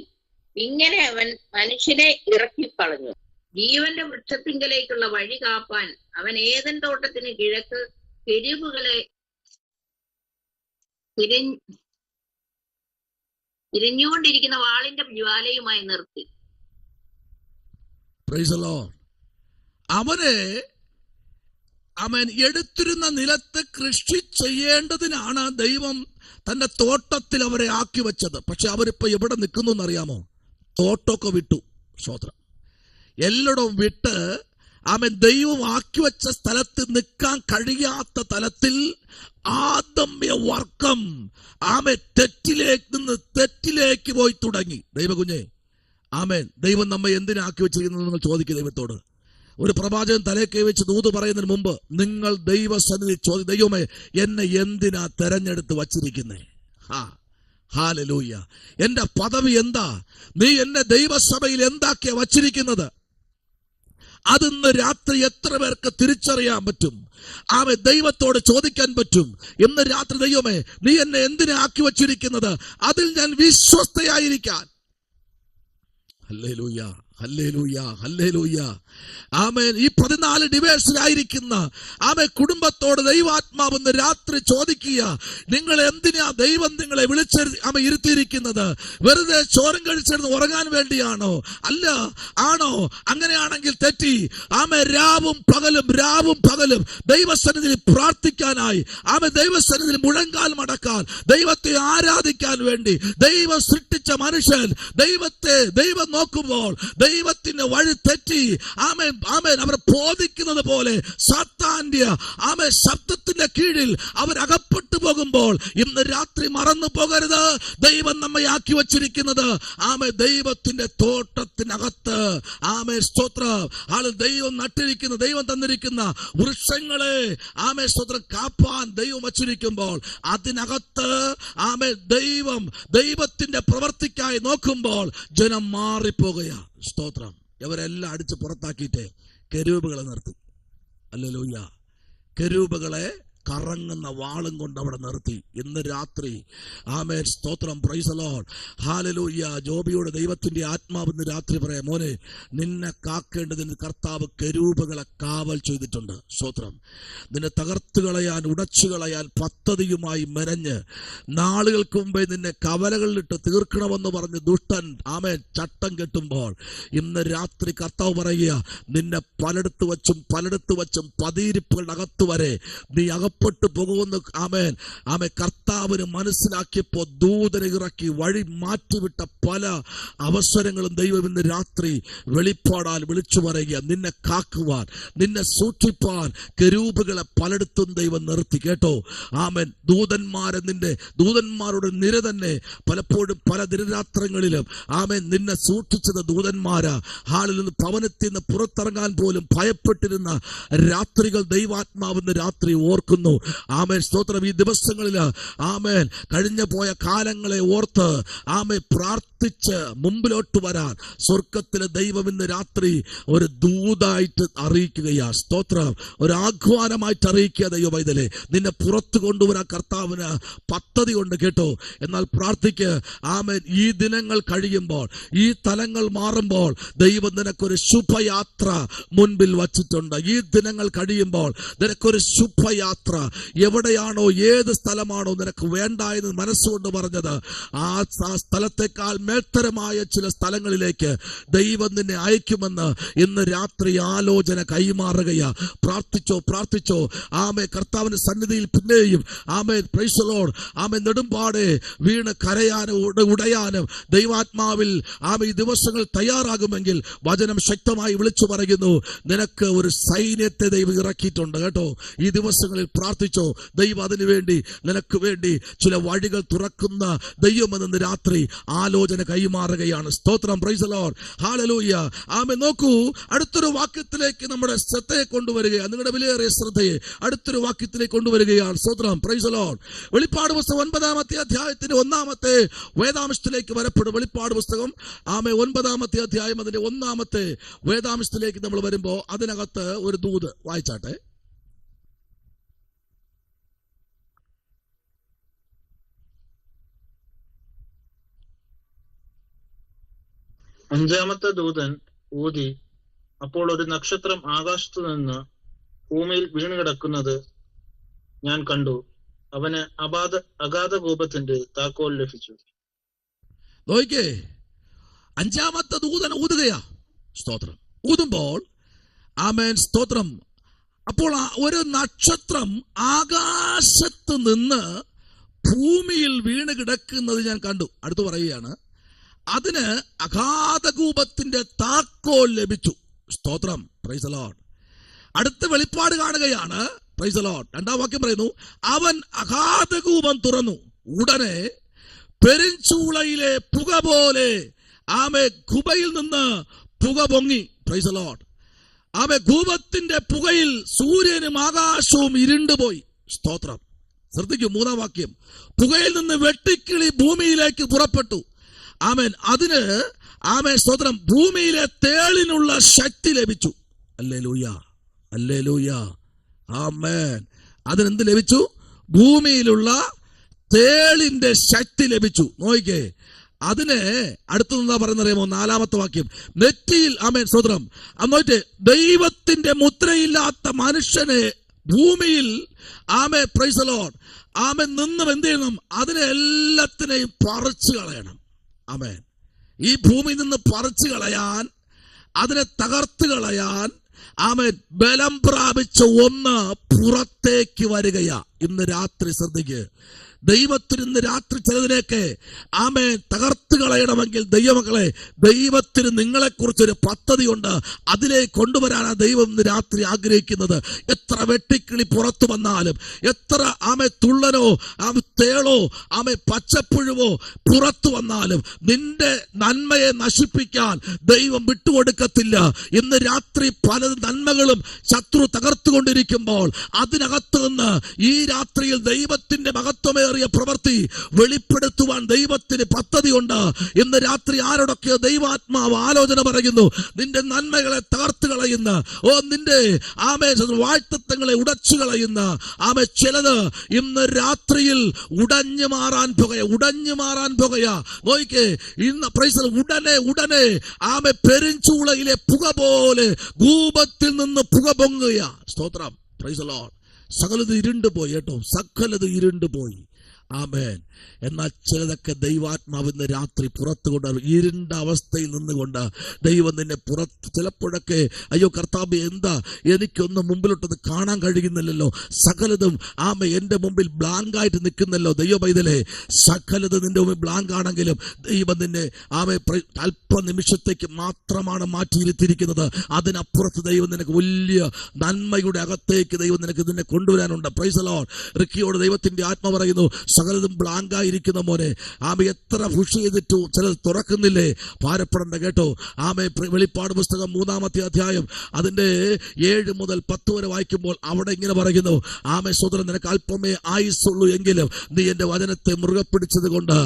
ഇങ്ങനെ അവൻ മനുഷ്യനെ ഇറക്കിക്കളഞ്ഞു. ജീവന്റെ വൃക്ഷത്തിങ്കലേക്കുള്ള വഴി കാപ്പാൻ അവൻ ഏദൻ തോട്ടത്തിന് കിഴക്ക് കെരൂബുകളെ തിരിഞ്ഞുകൊണ്ടിരിക്കുന്ന വാളിന്റെ ജ്വാലയുമായി നിർത്തി. Price the Lord. അവൻ എടുത്തിരുന്ന നിലത്ത് കൃഷി ചെയ്യേണ്ടതിനാണ് ദൈവം തന്റെ തോട്ടത്തിൽ അവരെ ആക്കി വെച്ചത്. പക്ഷെ അവരിപ്പോ എവിടെ നിൽക്കുന്നു എന്നറിയാമോ? തോട്ടമൊക്കെ വിട്ടു. സ്തോത്രം. എല്ലായിടവും വിട്ട് അവൻ ദൈവം ആക്കി വെച്ച സ്ഥലത്ത് നിൽക്കാൻ കഴിയാത്ത തലത്തിൽ ആദമ്യ വർക്കം ആമൻ തെറ്റിലേക്ക് പോയി തുടങ്ങി. ദൈവകുഞ്ഞെ ആമേൻ. ദൈവം നമ്മെ എന്തിനാക്കി വെച്ചിരിക്കുന്നത് നിങ്ങൾ ചോദിക്കുക ദൈവത്തോട്. ഒരു പ്രവാചകൻ തലേ കൈ വെച്ച് ദൂത് പറയുന്നതിന് മുമ്പ് നിങ്ങൾ ദൈവസന്നിധി ചോദിക്കും, ദൈവമേ എന്നെ എന്തിനാ തെരഞ്ഞെടുത്ത് വച്ചിരിക്കുന്നേ? ഹല്ലേലൂയ. എന്റെ പദവി എന്താ? നീ എന്നെ ദൈവസഭയിൽ എന്താക്കിയാ വച്ചിരിക്കുന്നത്? അതിന്ന് രാത്രി എത്ര പേർക്ക് തിരിച്ചറിയാൻ പറ്റും? ആമേ ദൈവത്തോട് ചോദിക്കാൻ പറ്റും. ഇന്ന് രാത്രി ദൈവമേ നീ എന്നെ എന്തിനാ ആക്കി വച്ചിരിക്കുന്നത്? അതിൽ ഞാൻ വിശ്വസ്തയായിരിക്കാൻ. ഹല്ലേലൂയ, ഹല്ലേലൂയ, ഹല്ലേലൂയ. ആമേൻ. ഈ 14 ഡിവേഴ്സിലായിരിക്കുന്ന ആമേ കുടുംബത്തോട് ദൈവാത്മാവെന്ന് രാത്രി ചോദിക്കുക, നിങ്ങൾ എന്തിനാ ദൈവം നിങ്ങളെ ഇരുത്തിയിരിക്കുന്നത്? വെറുതെ ചോരം കഴിച്ചിരുന്ന് ഉറങ്ങാൻ വേണ്ടിയാണോ? അല്ല. ആണോ? അങ്ങനെയാണെങ്കിൽ തെറ്റി. ആമേ രാവും പകലും ദൈവസന്നിധിയിൽ പ്രാർത്ഥിക്കാനായി, ആമേ ദൈവസന്നിധിയിൽ മുഴങ്കാൽ മടക്കാൻ, ദൈവത്തെ ആരാധിക്കാൻ വേണ്ടി ദൈവം സൃഷ്ടിച്ച മനുഷ്യൻ ദൈവം നോക്കുമ്പോൾ ദൈവത്തിന്റെ വഴി തെറ്റി ആമേൻ അവർ ബോധിക്കുന്നത് പോലെ സാത്താന്റെ ആമേൻ ശബ്ദത്തിന്റെ കീഴിൽ അവർ അകപ്പെട്ടു പോകുമ്പോൾ ഇന്ന് രാത്രി മറന്നു പോകരുത്. ദൈവം നമ്മെ ആക്കി വച്ചിരിക്കുന്നത് ആമേൻ ദൈവത്തിന്റെ തോട്ടത്തിനകത്ത്. ആമേൻ. സ്തോത്രം. ദൈവം നട്ടിരിക്കുന്ന, ദൈവം തന്നിരിക്കുന്ന വൃക്ഷങ്ങളെ ആമേൻ സ്തോത്രം കാപ്പാൻ ദൈവം വച്ചിരിക്കുമ്പോൾ അതിനകത്ത് ആമേൻ ദൈവത്തിന്റെ പ്രവൃത്തിക്കായി നോക്കുമ്പോൾ ജനം മാറിപ്പോകുകയാ. സ്തോത്രം. ഇവരെല്ലാം അടിച്ച് പുറത്താക്കിയിട്ട് കെരൂബുകളെ നിർത്തി. ഹല്ലേലൂയ. കെരൂബുകളെ കറങ്ങുന്ന വാളും കൊണ്ട് അവിടെ നിർത്തി. ഇന്ന് രാത്രി ആമേൻ സ്തോത്രം. Praise the Lord. ഹല്ലേലൂയ. ജോബിയോട് ദൈവത്തിന്റെ ആത്മാവ് ഇന്ന് രാത്രി പറയാം, മോനെ നിന്നെ കാക്കേണ്ടതിന് കർത്താവ് കെരൂബുകളെ കാവൽ ചെയ്തിട്ടുണ്ട്. സ്തോത്രം. നിന്നെ തകർത്തു കളയാൻ, ഉടച്ചു കളയാൻ പദ്ധതിയുമായി മെനഞ്ഞ് നാളുകൾക്ക് മുമ്പേ നിന്നെ കവലകളിലിട്ട് തീർക്കണമെന്ന് പറഞ്ഞ് ദുഷ്ടൻ ആമേൻ ചട്ടം കെട്ടുമ്പോൾ ഇന്ന് രാത്രി കർത്താവ് പറയുക, നിന്നെ പലയിടത്ത് വച്ചും പതിയിരിപ്പുകളുടെ അകത്ത് വരെ നീ അകപ്പെട്ടു പോകുമെന്ന് ആമേൻ കർത്താവിന് മനസ്സിലാക്കിയപ്പോ ദൂതനെ ഇറക്കി വഴി മാറ്റിവിട്ട പല അവസരങ്ങളും ദൈവം ഇന്ന് രാത്രി വെളിപ്പാടാൽ വിളിച്ചു പറയുക. നിന്നെ കാക്കുവാൻ, നിന്നെ സൂക്ഷിപ്പാൻ കെരൂബുകളെ പലയിടത്തും ദൈവം നിർത്തി. കേട്ടോ? ആമേൻ. ദൂതന്മാരുടെ നിര തന്നെ പലപ്പോഴും പല ദിനരാത്രങ്ങളിലും ആമേൻ നിന്നെ സൂക്ഷിച്ചത് ദൂതന്മാരാ. ഹാളിൽ നിന്ന് ഭവനത്തിൽ നിന്ന് പുറത്തിറങ്ങാൻ പോലും ഭയപ്പെട്ടിരുന്ന രാത്രികൾ ദൈവാത്മാവെന്ന് രാത്രി ഓർക്കുന്നു. വന്നു. ആമേൻ, സ്തോത്രം. ഈ ദിവസങ്ങളിൽ ആമേൻ കഴിഞ്ഞ പോയ കാലങ്ങളെ ഓർത്ത് ആമേൻ പ്രാർത്ഥിച്ച് മുമ്പിലോട്ട് വരാൻ സ്വർഗത്തിലെ ദൈവം ഇന്ന് രാത്രി ഒരു ദൂതായിട്ട് അറിയിക്കുകയാ. സ്തോത്രം. ഒരു ആഹ്വാനമായിട്ട് അറിയിക്കുക. ദൈവവൈതലേ, നിന്നെ പുറത്തു കൊണ്ടുവരാൻ കർത്താവിന് പദ്ധതി ഉണ്ട് കേട്ടോ. എന്നാൽ പ്രാർത്ഥിക്ക്. ആമേൻ, ഈ ദിനങ്ങൾ കഴിയുമ്പോൾ, ഈ തലങ്ങൾ മാറുമ്പോൾ ദൈവം നിനക്കൊരു ശുഭയാത്ര മുൻപിൽ വച്ചിട്ടുണ്ട്. ഈ ദിനങ്ങൾ കഴിയുമ്പോൾ നിനക്കൊരു ശുഭയാത്ര, എവിടെയാണോ ഏത് സ്ഥലമാണോ നിനക്ക് വേണ്ട എന്ന് മനസ്സുകൊണ്ട് പറഞ്ഞത്, ആ സ്ഥലത്തെക്കാൾ മേൽത്തരമായ ചില സ്ഥലങ്ങളിലേക്ക് ദൈവം നിന്നെ അയക്കുമെന്ന് ഇന്ന് രാത്രി ആലോചന കൈമാറുകയാ. പ്രാർത്ഥിച്ചോ. ആമേ, കർത്താവിന്റെ സന്നിധിയിൽ പിന്നെയും ആമേ, പ്രൈസ് ദി ലോർഡ്, ആമേ, നെടുമ്പാടെ വീണ് കരയാനും ഉടയാനും ദൈവാത്മാവിൽ ആമേ ഈ ദിവസങ്ങൾ തയ്യാറാകുമെങ്കിൽ വചനം ശക്തമായി വിളിച്ചു പറയുന്നു, നിനക്ക് ഒരു സൈന്യത്തെ ദൈവം ഇറക്കിയിട്ടുണ്ട് കേട്ടോ. ഈ ദിവസങ്ങളിൽ പ്രാർത്ഥിച്ചോ. ദൈവം അതിനു വേണ്ടി നിനക്ക് വേണ്ടി ചില വഴികൾ തുറക്കുന്ന ദൈവമെന്ന് രാത്രി ആലോചന കൈമാറുകയാണ്. സ്തോത്രം. Praise the Lord. ഹല്ലേലൂയ. ആമേൻ. നോക്കൂ, അടുത്തൊരു വാക്യത്തിലേക്ക് നമ്മുടെ ശ്രദ്ധയെ കൊണ്ടുവരികയാണ്. നിങ്ങളുടെ വിലയേറിയ ശ്രദ്ധയെ അടുത്തൊരു വാക്യത്തിലേക്ക് കൊണ്ടുവരികയാണ്. സ്തോത്രം. Praise the Lord. വെളിപ്പാട് പുസ്തകം 9-ാമത്തെ അധ്യായത്തിന്റെ 1-ാമത്തെ വേദാംശത്തിലേക്ക് വരപ്പെടും. വെളിപ്പാട് പുസ്തകം 9-ാമത്തെ അധ്യായം അതിന്റെ 1-ാമത്തെ വേദാംശത്തിലേക്ക് നമ്മൾ വരുമ്പോൾ അതിനകത്ത് ഒരു ദൂത് വായിച്ചാട്ടെ. അഞ്ചാമത്തെ ദൂതൻ ഊതി, അപ്പോൾ ഒരു നക്ഷത്രം ആകാശത്തു നിന്ന് ഭൂമിയിൽ വീണുകിടക്കുന്നത് ഞാൻ കണ്ടു. അവന് അഗാധ കൂപത്തിന്റെ താക്കോൽ ലഭിച്ചു. നോക്കിക്കേ, അഞ്ചാമത്തെ ദൂതൻ ഊതുകയാ. സ്തോത്രം. ഊതുമ്പോൾ ആമേൻ, സ്തോത്രം, അപ്പോൾ ഒരു നക്ഷത്രം ആകാശത്ത് നിന്ന് ഭൂമിയിൽ വീണ് കിടക്കുന്നത് ഞാൻ കണ്ടു. അടുത്ത് പറയുകയാണ്, അതിന് അഗാധകൂപത്തിന്റെ താക്കോൽ ലഭിച്ചു. സ്തോത്രം. Praise the Lord. അടുത്ത വെളിപ്പാട് കാണുകയാണ്. Price the Lord. 2-ാം വാക്യം പറയുന്നു, അവൻ അഗാധകൂപം തുറന്നു, ഉടനെ പെരുഞ്ചൂളയിലെ പുക പോലെ ആമേ ഗുബയിൽ നിന്ന് പുക പൊങ്ങി. Price the Lord. ആമേ, ധൂപത്തിന്റെ പുകയിൽ സൂര്യനും ആകാശവും ഇരുണ്ടുപോയി. സ്തോത്രം. ശ്രദ്ധിക്കൂ, 3-ാം വാക്യം, പുകയിൽ നിന്ന് വെട്ടിക്കിളി ഭൂമിയിലേക്ക് പുറപ്പെട്ടു. ആമേൻ. അതിന് ആമേൻ, സ്തോത്രം, ഭൂമിയിലെ തേളിനുള്ള ശക്തി ലഭിച്ചു. ഹല്ലേലൂയ, ഹല്ലേലൂയ, ആമേൻ. അതിനെന്ത് ലഭിച്ചു? ഭൂമിയിലുള്ള തേളിന്റെ ശക്തി ലഭിച്ചു. നോക്കിക്കേ, അതിന് അടുത്തെന്താ പറയുന്നറിയാമോ? 4-ാമത്തെ വാക്യം, നെറ്റിയിൽ ആമേൻ, സ്തോത്രം, അന്നോട്ട് ദൈവത്തിന്റെ മുദ്രയില്ലാത്ത മനുഷ്യനെ ഭൂമിയിൽ ആമേൻ, പ്രൈസ് ദി ലോർഡ്, ആമേൻ, നിന്നും എന്ത് ചെയ്യണം? അതിനെ എല്ലാത്തിനെയും പറിച്ചു കളയണം. ആമേൻ. ഈ ഭൂമിയിൽ നിന്ന് പറിച്ചു കളയാൻ, അതിനെ തകർത്ത് കളയാൻ ആമേൻ, ബലം പ്രാപിച്ച ഒന്ന് പുറത്തേക്ക് വരികയാ. ഇന്ന് രാത്രി ശ്രദ്ധിക്കുക. ദൈവത്തിന് ഇന്ന് രാത്രി ചിലതിനെയൊക്കെ ആമേൻ തകർത്ത് കളയണമെങ്കിൽ ദൈവമക്കളെ, ദൈവത്തിന് നിങ്ങളെക്കുറിച്ചൊരു പദ്ധതിയുണ്ട്. അതിലേക്ക് കൊണ്ടുവരാനാണ് ദൈവം ഇന്ന് രാത്രി ആഗ്രഹിക്കുന്നത്. എത്ര വെട്ടിക്കിളി പുറത്തു വന്നാലും, എത്ര ആമേ തുള്ളനോ തേളോ ആമേ പച്ചപ്പുഴുവോ പുറത്തു വന്നാലും നിന്റെ നന്മയെ നശിപ്പിക്കാൻ ദൈവം വിട്ടുകൊടുക്കത്തില്ല. ഇന്ന് രാത്രി പല നന്മകളും ശത്രു തകർത്തുകൊണ്ടിരിക്കുമ്പോൾ അതിനകത്ത് നിന്ന് ഈ രാത്രിയിൽ ദൈവത്തിന്റെ മഹത്വമേറിയ പ്രവൃത്തി വെളിപ്പെടുത്തുവാൻ ദൈവത്തിന് പദ്ധതിയുണ്ട്. ഇന്ന് രാത്രി ആരോടൊക്കെയോ ദൈവാത്മാവ് ആലോചന പറയുന്നു. നിന്റെ നന്മകളെ തകർത്ത് കളയുന്ന, നിന്റെ ആമേ വാഴ്ത്തത്വങ്ങളെ ഉടച്ചു കളയുന്ന ആമേ ചിലത് ഇന്ന് രാത്രിയിൽ ഉടഞ്ഞു മാറാൻ പോകുകയാ. നോക്കിക്കേ, ഇന്ന് പ്രൈസ് ഉടനെ ആമേ പെരുഞ്ചൂളയിലെ പുക പോലെ ധൂപത്തിൽ നിന്ന് പുക പൊങ്ങുകയാ. സ്തോത്രം. Praise the Lord. സകലത് ഇരുണ്ടുപോയി കേട്ടോ, സകലത് ഇരുണ്ടുപോയി. ആമേൻ. എന്നാൽ ചിലതൊക്കെ ദൈവാത്മാവിന്ന് രാത്രി പുറത്തു കൊണ്ടുവരും. ഇരുണ്ട അവസ്ഥയിൽ നിന്നുകൊണ്ട് ദൈവം നിന്നെ പുറത്ത്, ചിലപ്പോഴൊക്കെ അയ്യോ കർത്താവേ, എന്താ എനിക്കൊന്നും മുമ്പിലോട്ടത് കാണാൻ കഴിയുന്നില്ലല്ലോ, സകലതും ആമേ എൻ്റെ മുമ്പിൽ ബ്ലാങ്കായിട്ട് നിൽക്കുന്നല്ലോ. ദൈവ പൈതലേ, സകലത് നിന്റെ മുമ്പിൽ ബ്ലാങ്ക് ആണെങ്കിലും ദൈവം നിന്നെ ആമേ അല്പനിമിഷത്തേക്ക് മാത്രമാണ് മാറ്റിയിരുത്തിയിരിക്കുന്നത്. അതിനപ്പുറത്ത് ദൈവം നിനക്ക് വലിയ നന്മയുടെ അകത്തേക്ക് ദൈവം നിനക്ക് നിന്നെ കൊണ്ടുവരാനുണ്ട്. Praise the lord. റിക്കിയോട് ദൈവത്തിന്റെ ആത്മ പറയുന്നു, സകലതും ബ്ലാങ്കായിരിക്കുന്ന മോനെ. ആമേ എത്ര പുഷ് ചെയ്തിട്ടു ചിലത് തുറക്കുന്നില്ലേ? ഭാരപ്പെടേണ്ട കേട്ടോ. ആമേ വെളിപ്പാട് പുസ്തകം 3-ാമത്തെ അധ്യായം അതിന്റെ 7 മുതൽ 10 വരെ വായിക്കുമ്പോൾ അവിടെ ഇങ്ങനെ പറയുന്നു, ആമേ സ്വതന്ത്രം നിനക്ക് അല്പമേ ആയുസുള്ളൂ എങ്കിലും നീ എന്റെ വചനത്തെ മുറുകെ പിടിച്ചത് കൊണ്ട്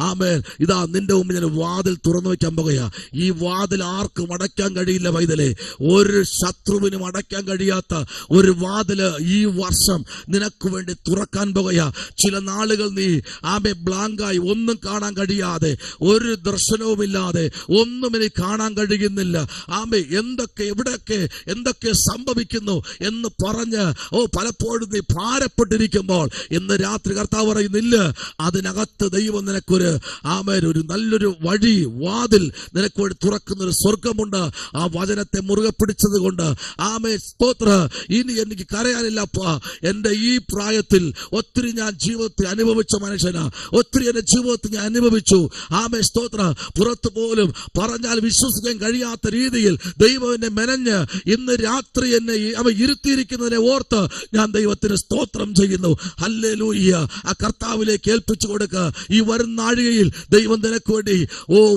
ആമേൻ ഇതാ നിന്റെ മുമ്പ് ഞാൻ വാതിൽ തുറന്നു വയ്ക്കാൻ പോകുകയാ. ഈ വാതിൽ ആർക്കും അടയ്ക്കാൻ കഴിയില്ല പൈതലേ. ഒരു ശത്രുവിനും അടയ്ക്കാൻ കഴിയാത്ത ഒരു വാതില് ഈ വർഷം നിനക്ക് വേണ്ടി തുറക്കാൻ പോകുകയാ. ചില നാളുകൾ നീ ആമേ ബ്ലാങ്കായി ഒന്നും കാണാൻ കഴിയാതെ, ഒരു ദർശനവുമില്ലാതെ, ഒന്നും എനിക്ക് കാണാൻ കഴിയുന്നില്ല, ആമേ എന്തൊക്കെ എവിടെയൊക്കെ എന്തൊക്കെ സംഭവിക്കുന്നു എന്ന് പറഞ്ഞ് പലപ്പോഴും നീ ഭാരപ്പെട്ടിരിക്കുമ്പോൾ ഇന്ന് രാത്രി കർത്താവ് പറയുന്നില്ല, അതിനകത്ത് ദൈവം നിനക്കൊരു ആമേൻ ഒരു നല്ലൊരു വഴി വാതിൽ നിനക്ക് വേണ്ടി തുറക്കുന്ന ഒരു സ്വർഗമുണ്ട്. ആ വചനത്തെ മുറുകെ പിടിച്ചത് കൊണ്ട് ആമേ സ്തോത്ര. ഇനി എനിക്ക് കരയാനില്ലപ്പാ. എന്റെ ഈ പ്രായത്തിൽ ഒത്തിരി ഞാൻ ജീവിതത്തിൽ അനുഭവിച്ച മനുഷ്യനാ. ഒത്തിരി എന്റെ ജീവിതത്തിൽ ഞാൻ അനുഭവിച്ചു. ആമേ സ്തോത്ര. പുറത്തു പോലും പറഞ്ഞാൽ വിശ്വസിക്കാൻ കഴിയാത്ത രീതിയിൽ ദൈവം എന്നെ മെനഞ്ഞ് ഇന്ന് രാത്രി എന്നെ ഇരുത്തിയിരിക്കുന്നതിനെ ഓർത്ത് ഞാൻ ദൈവത്തിന് സ്തോത്രം ചെയ്യുന്നു. ഹല്ലേലൂയ. ആ കർത്താവിലേക്ക് ഏൽപ്പിച്ചു കൊടുക്കുക. ഈ വരുന്ന നാഴികയിൽ ദൈവം നിനക്ക് വേണ്ടി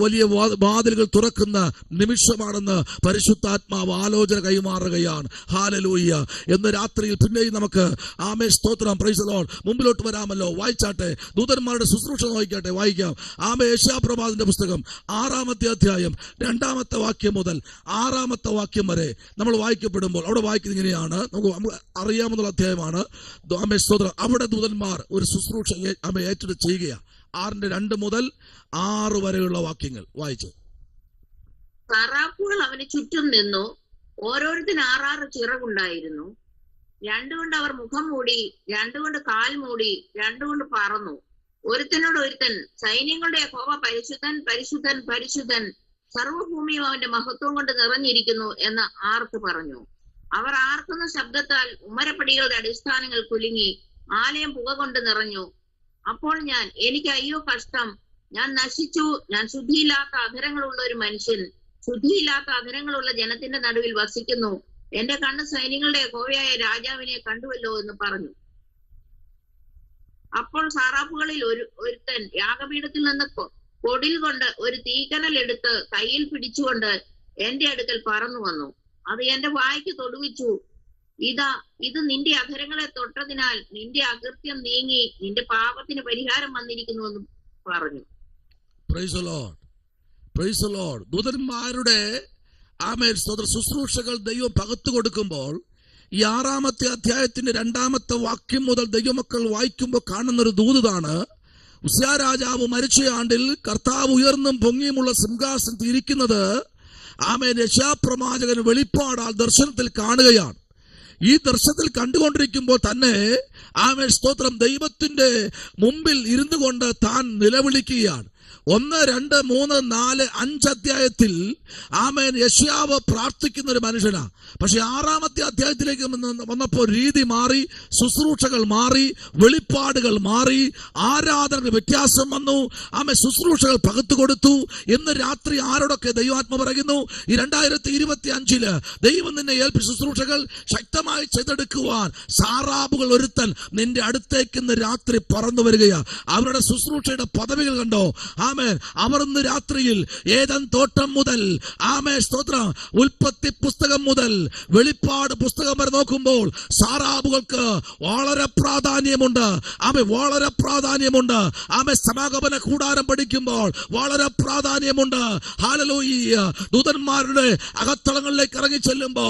വലിയ വാതിലുകൾ തുറക്കുന്ന നിമിഷമാണെന്ന് പരിശുദ്ധാത്മാവ് ആലോചന കൈമാറുകയാണ്. ഹല്ലേലൂയ. എന്ന് രാത്രിയിൽ പിന്നെയും നമുക്ക് ആമേ സ്തോത്രം പ്രൈസ് ദി ലോർഡ് മുമ്പിലോട്ട് വരാമല്ലോ. വായിച്ചാട്ടെ, ദൂതന്മാരുടെ ശുശ്രൂഷ നോക്കിക്കാട്ടെ. വായിക്കാം. ആമേ യെശയ്യാപ്രവാചകന്റെ പുസ്തകം 6-ാമത്തെ അധ്യായം 2-ാമത്തെ വാക്യം മുതൽ 6-ാമത്തെ വാക്യം വരെ നമ്മൾ വായിക്കപ്പെടുമ്പോൾ അവിടെ വായിക്കുന്നത് ഇങ്ങനെയാണ്. നമുക്ക് അറിയാമെന്നുള്ള അധ്യായമാണ്. ആമേ സ്തോത്രം. അവിടെ ദൂതന്മാർ ഒരു ശുശ്രൂഷ ആമേ ഏറ്റെടുത്ത് ചെയ്യുകയാണ്. 6-2 മുതൽ 6 വരെയുള്ള വാക്യങ്ങൾ വായിച്ചു. സറാഫുകൾ അവന് ചുറ്റും നിന്നു. ഓരോരുത്തരും 6 ചിറകുണ്ടായിരുന്നു. 2 കൊണ്ട് അവർ മുഖം മൂടി, 2 കൊണ്ട് കാൽ മൂടി, 2 കൊണ്ട് പറന്നു. ഒരുത്തനോട് ഒരുത്തൻ, സൈന്യങ്ങളുടെ യഹോവ പരിശുദ്ധൻ പരിശുദ്ധൻ പരിശുദ്ധൻ, സർവ്വഭൂമിയും അവന്റെ മഹത്വം കൊണ്ട് നിറഞ്ഞിരിക്കുന്നു എന്ന് ആർത്ത് പറഞ്ഞു. അവർ ആർക്കുന്ന ശബ്ദത്താൽ ഉമ്മരപ്പടികളുടെ അടിസ്ഥാനങ്ങൾ കുലുങ്ങി, ആലയം പുക കൊണ്ട് നിറഞ്ഞു. അപ്പോൾ ഞാൻ, എനിക്ക് അയ്യോ കഷ്ടം, ഞാൻ നശിച്ചു, ഞാൻ ശുദ്ധിയില്ലാത്ത അധരങ്ങളുള്ള ഒരു മനുഷ്യൻ, ശുദ്ധിയില്ലാത്ത അധരങ്ങളുള്ള ജനത്തിന്റെ നടുവിൽ വസിക്കുന്നു. എന്റെ കണ്ണ് സൈന്യങ്ങളുടെ യഹോവയായ രാജാവിനെ കണ്ടുവല്ലോ എന്ന് പറഞ്ഞു. അപ്പോൾ സാറാഫുകളിൽ ഒരുത്തൻ യാഗപീഠത്തിൽ നിന്ന് കൊടിൽ കൊണ്ട് ഒരു തീക്കനൽ എടുത്ത് കയ്യിൽ പിടിച്ചുകൊണ്ട് എന്റെ അടുക്കൽ പറന്നു വന്നു. അത് എന്റെ വായ്ക്ക് തൊടുവിച്ചു. ഇത് നിന്റെ അധരങ്ങളെ തൊട്ടതിനാൽ നിന്റെ അകൃത്യം നീങ്ങി നിന്റെ പാപത്തിന് പരിഹാരം വന്നിരിക്കുന്നു എന്ന് പറഞ്ഞു. Praise the Lord. Praise the Lord. ദൂതന്മാരുടെ ആമേൻ സ്തോത്ര ശുശ്രൂഷകൾ ദൈവം പകർത്തു കൊടുക്കുമ്പോൾ ഈ 6-ാമത്തെ അധ്യായത്തിന്റെ 2-ാമത്തെ വാക്യം മുതൽ ദൈവമക്കൾ വായിക്കുമ്പോൾ കാണുന്നൊരു ദൂതാണ്. ഉസ്സിയാ രാജാവ് മരിച്ച ആണ്ടിൽ കർത്താവ് ഉയർന്നും പൊങ്ങിയുമുള്ള സിംഹാസനത്തിൽ ഇരിക്കുന്നത് ആമേൻ യെശയ്യാപ്രവാചകൻ വെളിപ്പാടാൽ ദർശനത്തിൽ കാണുകയാണ്. ഈ ദർശനത്തിൽ കണ്ടുകൊണ്ടിരിക്കുമ്പോൾ തന്നെ ആമേൻ സ്തോത്രം ദൈവത്തിന്റെ മുമ്പിൽ ഇരുന്നു കൊണ്ട് താൻ നിലവിളിക്കുകയാണ്. 1, 2, 3, 4, 5 അധ്യായത്തിൽ ആമേൻ യെശയ്യാവ് പ്രാർത്ഥിക്കുന്ന ഒരു മനുഷ്യനാ. പക്ഷെ 6-ാമത്തെ അധ്യായത്തിലേക്ക് വന്നപ്പോൾ രീതി മാറി, ശുശ്രൂഷകൾ മാറി, വെളിപ്പാടുകൾ മാറി, ആരാധനകൾ വ്യത്യാസം വന്നു. ആമേൻ ശുശ്രൂഷകൾ പകർത്തു കൊടുത്തു. ഇന്ന് രാത്രി ആരോടൊക്കെ ദൈവാത്മ പറയുന്നു, ഈ 2025 ദൈവം നിന്നെ ഏൽപ്പിച്ച ശുശ്രൂഷകൾ ശക്തമായി ചെയ്തെടുക്കുവാൻ സാറാബുകൾ ഒരുത്തൻ നിന്റെ അടുത്തേക്ക് ഇന്ന് രാത്രി പറന്നു വരികയാ. അവരുടെ ശുശ്രൂഷയുടെ പദവികൾ കണ്ടോ? ആമേൻ. അവർ ഇന്ന് രാത്രിയിൽ ഏദൻ തോട്ടം മുതൽ ആമേൻ സ്തോത്രം ഉൽപ്പത്തി പുസ്തകം മുതൽ വെളിപ്പാട് പുസ്തകം വരെ നോക്കുമ്പോൾ സാറാബുകൾക്ക് വളരെ പ്രാധാന്യമുണ്ട്. ആമേൻ, വളരെ പ്രാധാന്യമുണ്ട്. ആമേൻ, സമാഗമന കൂടാരം പഠിക്കുമ്പോൾ വളരെ പ്രാധാന്യമുണ്ട്. ഹല്ലേലൂയ. ദൂതന്മാരുടെ അകത്തളങ്ങളിലേക്ക് ഇറങ്ങി ചെല്ലുമ്പോൾ